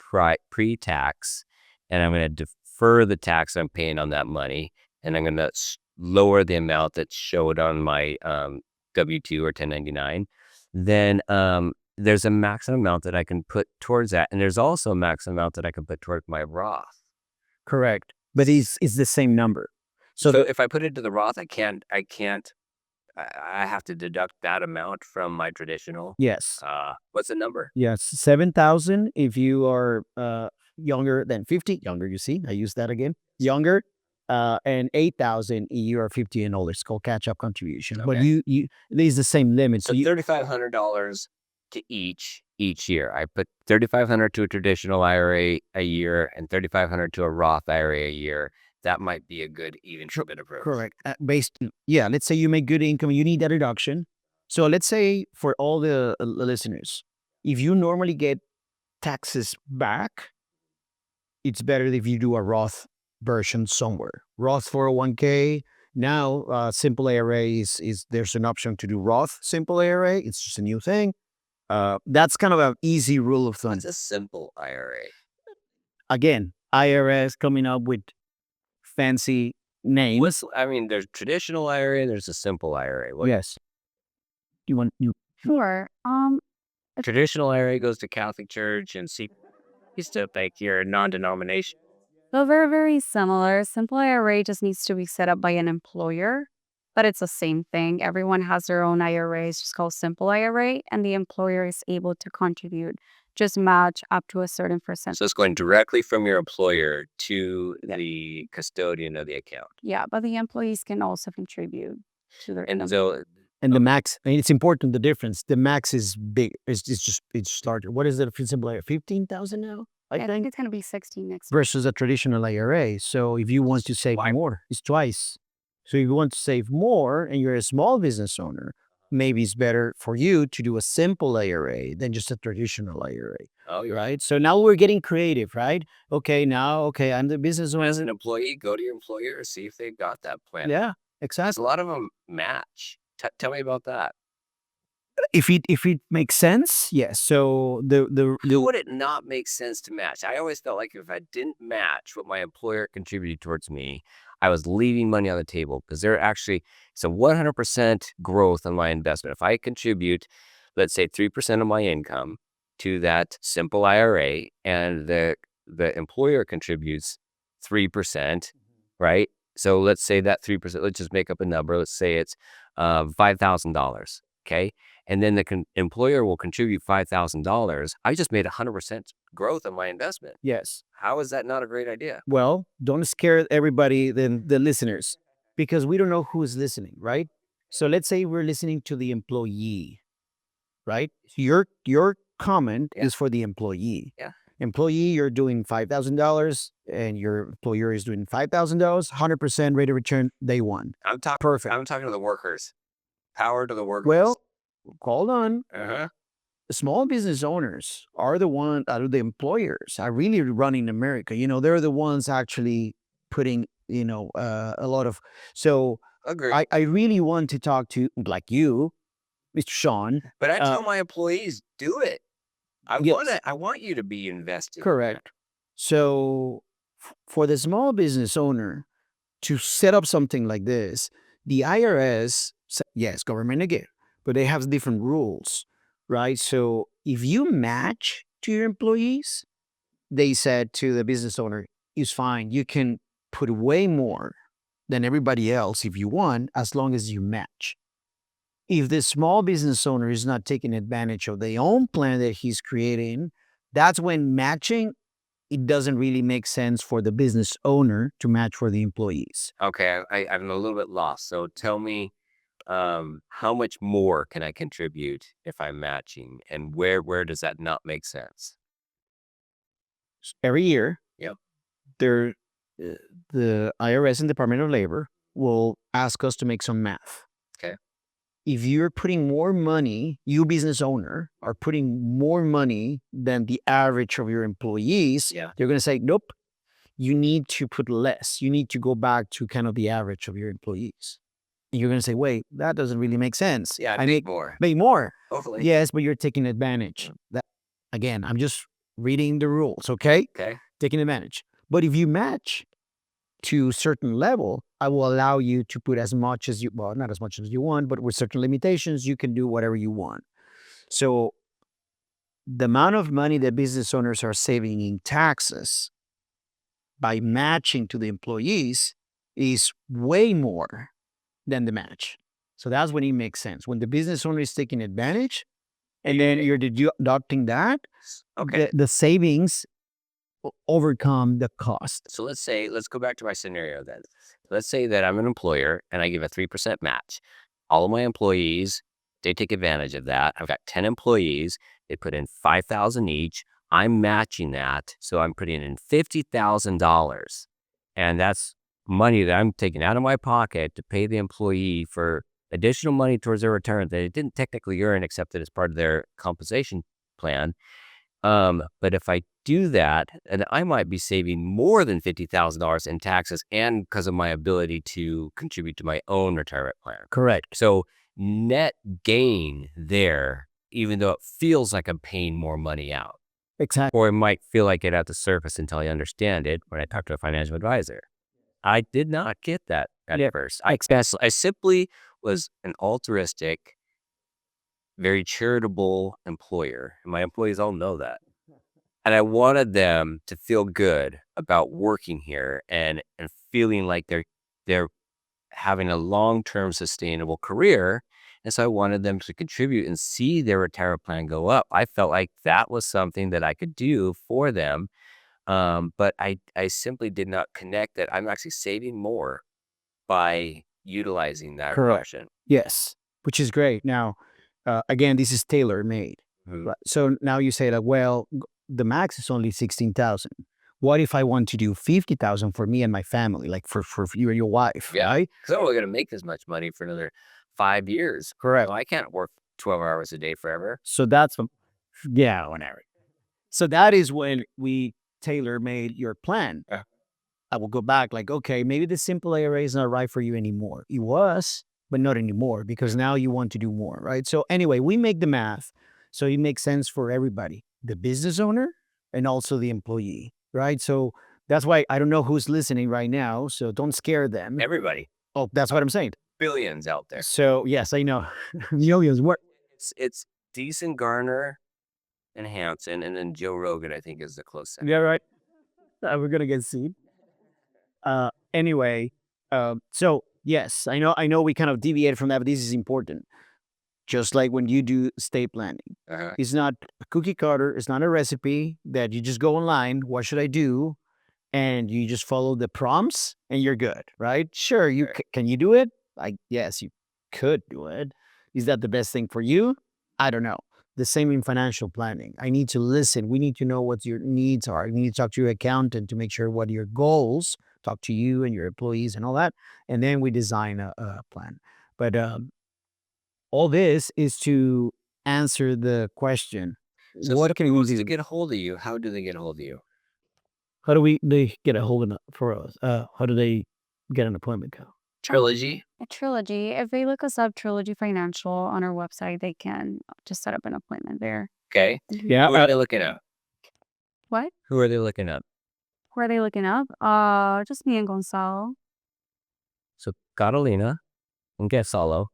pre-tax, and I'm going to defer the tax I'm paying on that money, and I'm going to lower the amount that's showed on my W-2 or 1099, then there's a maximum amount that I can put towards that. And there's also a maximum amount that I can put towards my Roth. Correct. But it's the same number. So if I put it to the Roth, I have to deduct that amount from my traditional. Yes. What's the number? Yes. 7,000 if you are younger than 50. Younger, you see? I use that again. Younger. And 8,000 if you are 50 and older. It's called catch-up contribution. Okay. But there's the same limit. So $3,500 to each year. I put $3,500 to a traditional IRA a year and $3,500 to a Roth IRA a year. That might be a good even bit approach. Correct. Let's say you make good income, you need that reduction. So let's say for all the listeners, if you normally get taxes back, it's better if you do a Roth version somewhere. Roth 401k. Now, simple IRA is there's an option to do Roth simple IRA. It's just a new thing. That's kind of an easy rule of thumb. It's a simple IRA. Again, IRS coming up with fancy names. There's traditional IRA, there's a simple IRA. Yes. Sure. Traditional IRA goes to Catholic Church and you still like your non-denomination. They're very, very similar. Simple IRA just needs to be set up by an employer. but it's the same thing. Everyone has their own IRA. It's just called simple IRA, and the employer is able to contribute, just match up to a certain percent. So it's going directly from your employer to the custodian of the account. Yeah, but the employees can also contribute to their And income. so And the max, and it's important, the difference. The max is big. It's started. What is it? For example, like 15,000 now, I think it's going to be 16 next. versus a traditional IRA. So if you want to save more, it's twice. So if you want to save more and you're a small business owner, maybe it's better for you to do a simple IRA than just a traditional IRA. Oh, you're Right? So now we're getting creative, right? Okay, I'm the business owner. As an employee, go to your employer, see if they've got that plan. Yeah, 'Cause exactly. a lot of them match. Tell me about that. If it makes sense, yes. So How would it not make sense to match? I always felt like if I didn't match what my employer contributed towards me, I was leaving money on the table because it's a 100% growth on my investment. If I contribute, let's say 3% of my income to that simple IRA and the employer contributes 3%, right? So let's say that 3%, let's just make up a number. Let's say it's $5,000. Okay. And then the employer will contribute $5,000. I just made 100% growth on my investment. yes. How is that not a great idea? Well, don't scare everybody, the listeners, because we don't know who is listening, right? So let's say we're listening to the employee, right? Your comment is for the employee. Yeah. Employee, you're doing $5,000 and your employer is doing $5,000, 100% rate of return day one. Perfect. I'm talking to the workers. Power to the workers. Well, hold on. Uh-huh. Small business owners are the employers are really running America. They're the ones actually putting, a lot of, so Agree. I really want to talk to, like you, Mr. Shawn. But I tell my employees, do it. Yes. I want you to be invested. Correct. So for the small business owner to set up something like this, the IRS, yes, government again, but they have different rules, right? So if you match to your employees, they said to the business owner, it's fine. You can put way more than everybody else if you want, as long as you match. If the small business owner is not taking advantage of their own plan that he's creating, that's when matching, it doesn't really make sense for the business owner to match for the employees. Okay, I'm a little bit lost. So tell me, how much more can I contribute if I'm matching, and where does that not make sense? Every year, Yep. the IRS and Department of Labor will ask us to make some math. Okay. If you're putting more money, you business owner are putting more money than the average of your employees, Yeah. they're going to say, nope, you need to put less. You need to go back to kind of the average of your employees. And you're going to say, wait, that doesn't really make sense. Yeah, I make make more. Make more. Hopefully. Yes, but you're taking advantage. That, again, I'm just reading the rules, okay? Okay. Taking advantage. But if you match to a certain level, I will allow you to put as much as you, well, not as much as you want, but with certain limitations, you can do whatever you want. So the amount of money that business owners are saving in taxes by matching to the employees is way more than the match. So that's when it makes sense. When the business owner is taking advantage and then you're deducting that, Okay. the savings overcome the cost. So let's go back to my scenario then. Let's say that I'm an employer and I give a 3% match. All of my employees, they take advantage of that. I've got 10 employees. They put in $5,000 each. I'm matching that. So I'm putting in $50,000. And that's money that I'm taking out of my pocket to pay the employee for additional money towards their retirement that they didn't technically earn, except that it's part of their compensation plan. But if I do that, and I might be saving more than $50,000 in taxes and because of my ability to contribute to my own retirement plan. Correct. So net gain there, even though it feels like I'm paying more money out. Exactly. Or it might feel like it at the surface until I understand it when I talk to a financial advisor. I did not get that at first. I simply was an altruistic, very charitable employer. And my employees all know that. And I wanted them to feel good about working here and feeling like they're having a long-term sustainable career. And so I wanted them to contribute and see their retirement plan go up. I felt like that was something that I could do for them. But I simply did not connect that I'm actually saving more by utilizing that Correct. option. Yes, which is great. Now, again, this is tailor made. Mhm. Right. So now you say like, well, the max is only 16,000. What if I want to do 50,000 for me and my family, like for you and your wife, Yeah, right? because I'm only going to make this much money for another 5 years. Correct. So I can't work 12 hours a day forever. So that's yeah, whenever. So that is when we tailor made your plan. Yeah. I will go back like, okay, maybe the simple IRA is not right for you anymore. It was, but not anymore because now you want to do more, right? So anyway, we make the math so it makes sense for everybody, the business owner and also the employee, right? So that's why I don't know who's listening right now, so don't scare them. Everybody, Oh, that's what I'm saying. billions out there. So yes, I know. Millions. What? It's Deason, Garner, and Hansen, and then Joe Rogan, I think, is the close second. Yeah, right. We're gonna get sued. Anyway, so yes, I know we kind of deviated from that, but this is important. Just like when you do estate planning, Uh-huh. it's not a cookie cutter. It's not a recipe that you just go online. What should I do? And you just follow the prompts, and you're good, right? Sure, you Sure. can you do it? Like yes, you could do it. Is that the best thing for you? I don't know. The same in financial planning. I need to listen. We need to know what your needs are. You need to talk to your accountant to make sure what are your goals. Talk to you and your employees and all that, and then we design a plan. But all this is to answer the question: So what if can somebody we wants to do? get a hold of you, how do they get a hold of you? How do they get a hold of for us? How do they get an appointment? Trilogy. A Trilogy. If they look us up, Trilogy Financial on our website, they can just set up an appointment there. Okay. Yeah. Who are they looking up? What? Who are they looking up? Who are they looking up? Just me and Gonzalo. So Carolina and Gonzalo.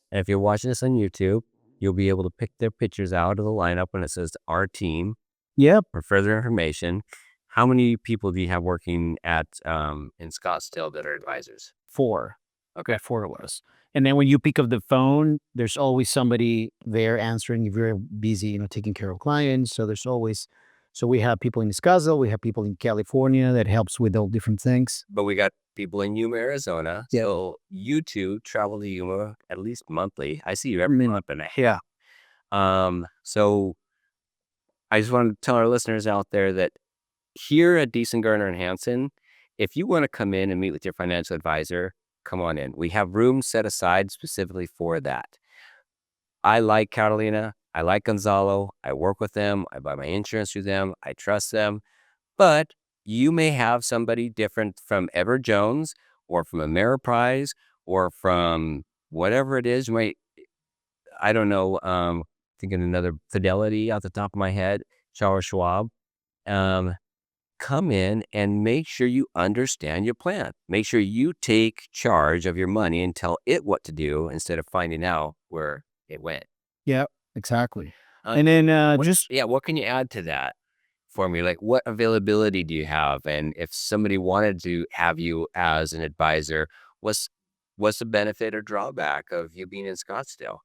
And if you're watching this on YouTube, you'll be able to pick their pictures out of the lineup when it says our team. Yep. For further information. How many people do you have working at in Scottsdale that are advisors? 4. Okay. 4 of us. And then when you pick up the phone, there's always somebody there answering if you're busy, taking care of clients. So there's always, so we have people in Scottsdale, we have people in California that helps with all different things. But we got people in Yuma, Arizona. Yep. So you two travel to Yuma at least monthly. I see you every month and a half. Yeah. So I just want to tell our listeners out there that here at Deason, Garner and Hansen, if you want to come in and meet with your financial advisor, come on in. We have rooms set aside specifically for that. I like Carolina. I like Gonzalo. I work with them. I buy my insurance through them. I trust them. But you may have somebody different from Ever Jones or from Ameriprise or from whatever it is. You might, I don't know, thinking another Fidelity off the top of my head, Charles Schwab. Come in and make sure you understand your plan. Make sure you take charge of your money and tell it what to do instead of finding out where it went. Yeah, exactly. And then what can you add to that for me? Like what availability do you have? And if somebody wanted to have you as an advisor, what's the benefit or drawback of you being in Scottsdale?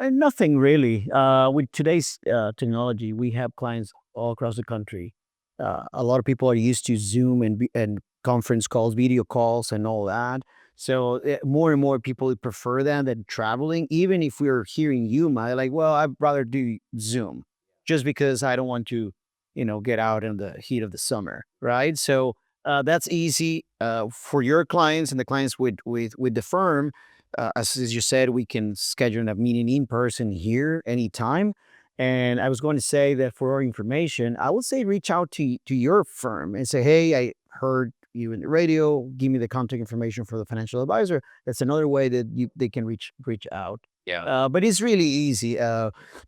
nothing really. With today's technology, we have clients all across the country. A lot of people are used to Zoom and conference calls, video calls, and all that. So more and more people prefer that than traveling. Even if we're here in Yuma, like, well, I'd rather do Zoom, just because I don't want to, get out in the heat of the summer, right? So that's easy for your clients and the clients with the firm. As you said, we can schedule a meeting in person here anytime. And I was going to say that for our information, I would say reach out to your firm and say, hey, I heard you in the radio. Give me the contact information for the financial advisor. That's another way that they can reach out. Yeah. But it's really easy.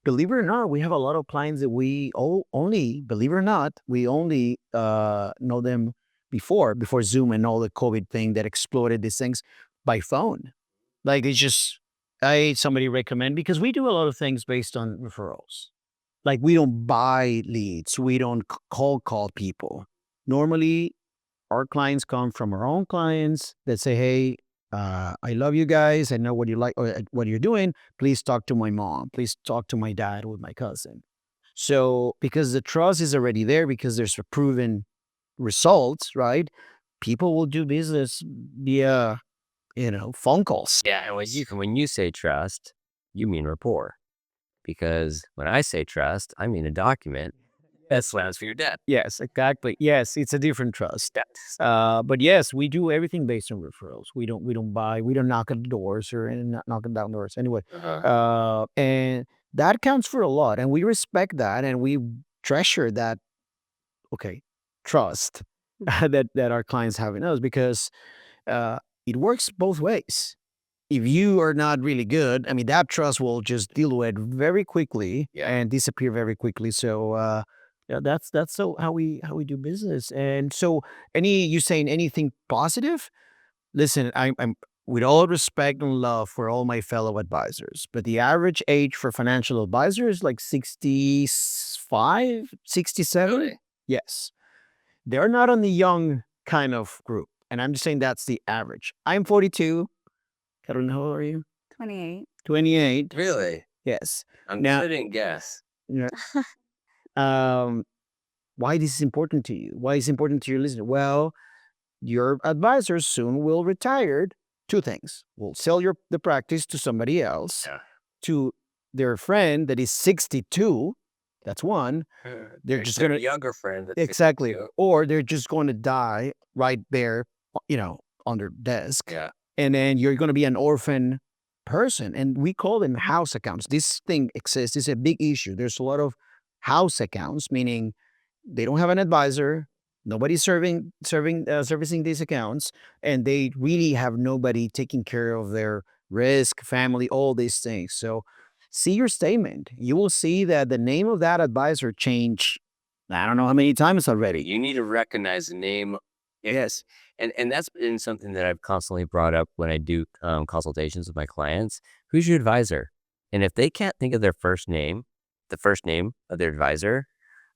Believe it or not, we have a lot of clients that we believe it or not, we only know them before Zoom and all the COVID thing that exploded these things by phone. Like it's just, somebody recommend, because we do a lot of things based on referrals. Like we don't buy leads. We don't call people. Normally our clients come from our own clients that say, hey, I love you guys. I know what you like, or what you're doing. Please talk to my mom. Please talk to my dad or my cousin. So because the trust is already there, because there's a proven results, right? People will do business via, phone calls. Yeah, and when you say trust, you mean rapport. Because when I say trust, I mean a document that slams for your debt. Yes, exactly. Yes, it's a different trust. But yes, we do everything based on referrals. We don't knock on doors or not knocking down doors anyway. And that counts for a lot, and we respect that, and we treasure that. Okay, trust that our clients have in us, because it works both ways. If you are not really good, I mean, that trust will just dilute very quickly and disappear very quickly. So yeah, that's so how we do business. And so, you saying anything positive? Listen, I'm with all respect and love for all my fellow advisors, but the average age for financial advisors is like 65, 67. Really? Yes, they're not on the young kind of group, and I'm just saying that's the average. I'm 42. Carolina, how old are you? 28. 28. Really? Yes. I Now, didn't guess. yeah. Why this is important to you? Why is it important to your listener? Well, your advisors soon will retire. Two things: will sell the practice to somebody else, to their friend that is 62. That's one. They're just a gonna younger friend. That's exactly, 52. or they're just going to die right there, on their desk. Yeah. And then you're going to be an orphan person. And we call them house accounts. This thing exists. It's a big issue. There's a lot of house accounts, meaning they don't have an advisor. Nobody's servicing these accounts, and they really have nobody taking care of their risk, family, all these things. So see your statement. You will see that the name of that advisor changed, I don't know how many times already. You need to recognize the name. Yes. And that's been something that I've constantly brought up when I do consultations with my clients. Who's your advisor? And if they can't think of their first name, the first name of their advisor,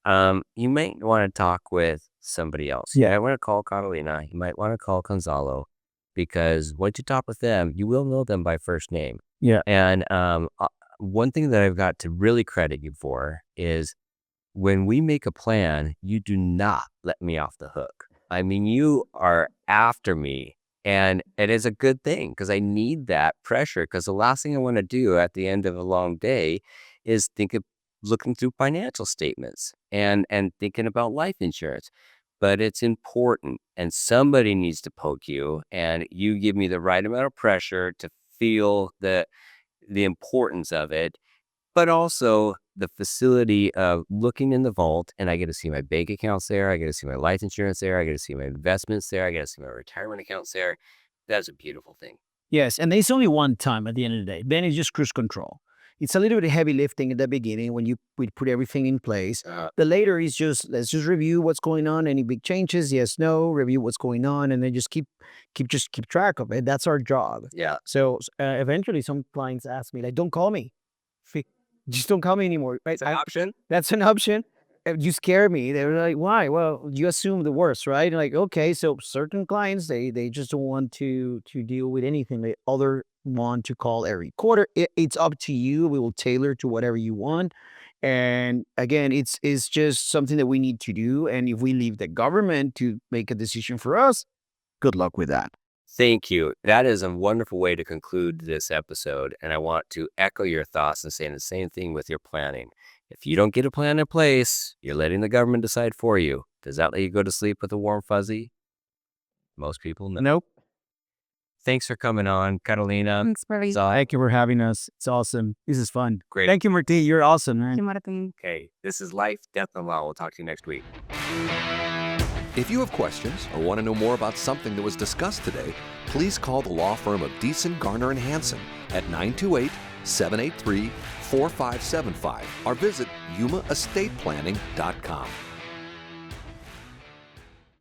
you might want to talk with somebody else. Yeah. You might want to call Carolina. You might want to call Gonzalo, because once you talk with them, you will know them by first name. Yeah. And one thing that I've got to really credit you for is when we make a plan, you do not let me off the hook. I mean, you are after me, and it is a good thing, because I need that pressure, because the last thing I want to do at the end of a long day is think of looking through financial statements and thinking about life insurance. But it's important, and somebody needs to poke you, and you give me the right amount of pressure to feel the importance of it, but also the facility of looking in the vault, and I get to see my bank accounts there. I get to see my life insurance there. I get to see my investments there. I get to see my retirement accounts there. That's a beautiful thing. Yes, and it's only one time at the end of the day. Then it's just cruise control. It's a little bit of heavy lifting at the beginning when we put everything in place. The later is just, let's just review what's going on. Any big changes? Yes, no. Review what's going on, and then just keep track of it. That's our job. Yeah. So eventually, some clients ask me, like, "Don't call me. Just don't call me anymore." Right? It's an option. That's an option. You scare me. They were like, "Why?" Well, you assume the worst, right? Like, okay, so certain clients, they just don't want to deal with anything. They other want to call every quarter. It's up to you. We will tailor to whatever you want. And again, it's just something that we need to do. And if we leave the government to make a decision for us, good luck with that. Thank you. That is a wonderful way to conclude this episode. And I want to echo your thoughts and saying the same thing with your planning. If you don't get a plan in place, you're letting the government decide for you. Does that let you go to sleep with a warm fuzzy? Most people, no. Nope. Thanks for coming on, Carolina. Thanks for having Thank you for having us. It's awesome. This is fun. Great. Thank you, Marti. You're awesome, man. you, Martin. Okay, this is Life, Death, and Law. We'll talk to you next week. If you have questions or want to know more about something that was discussed today, please call the law firm of Deason, Garner, and Hansen at 928-783-4575 or visit yumaestateplanning.com.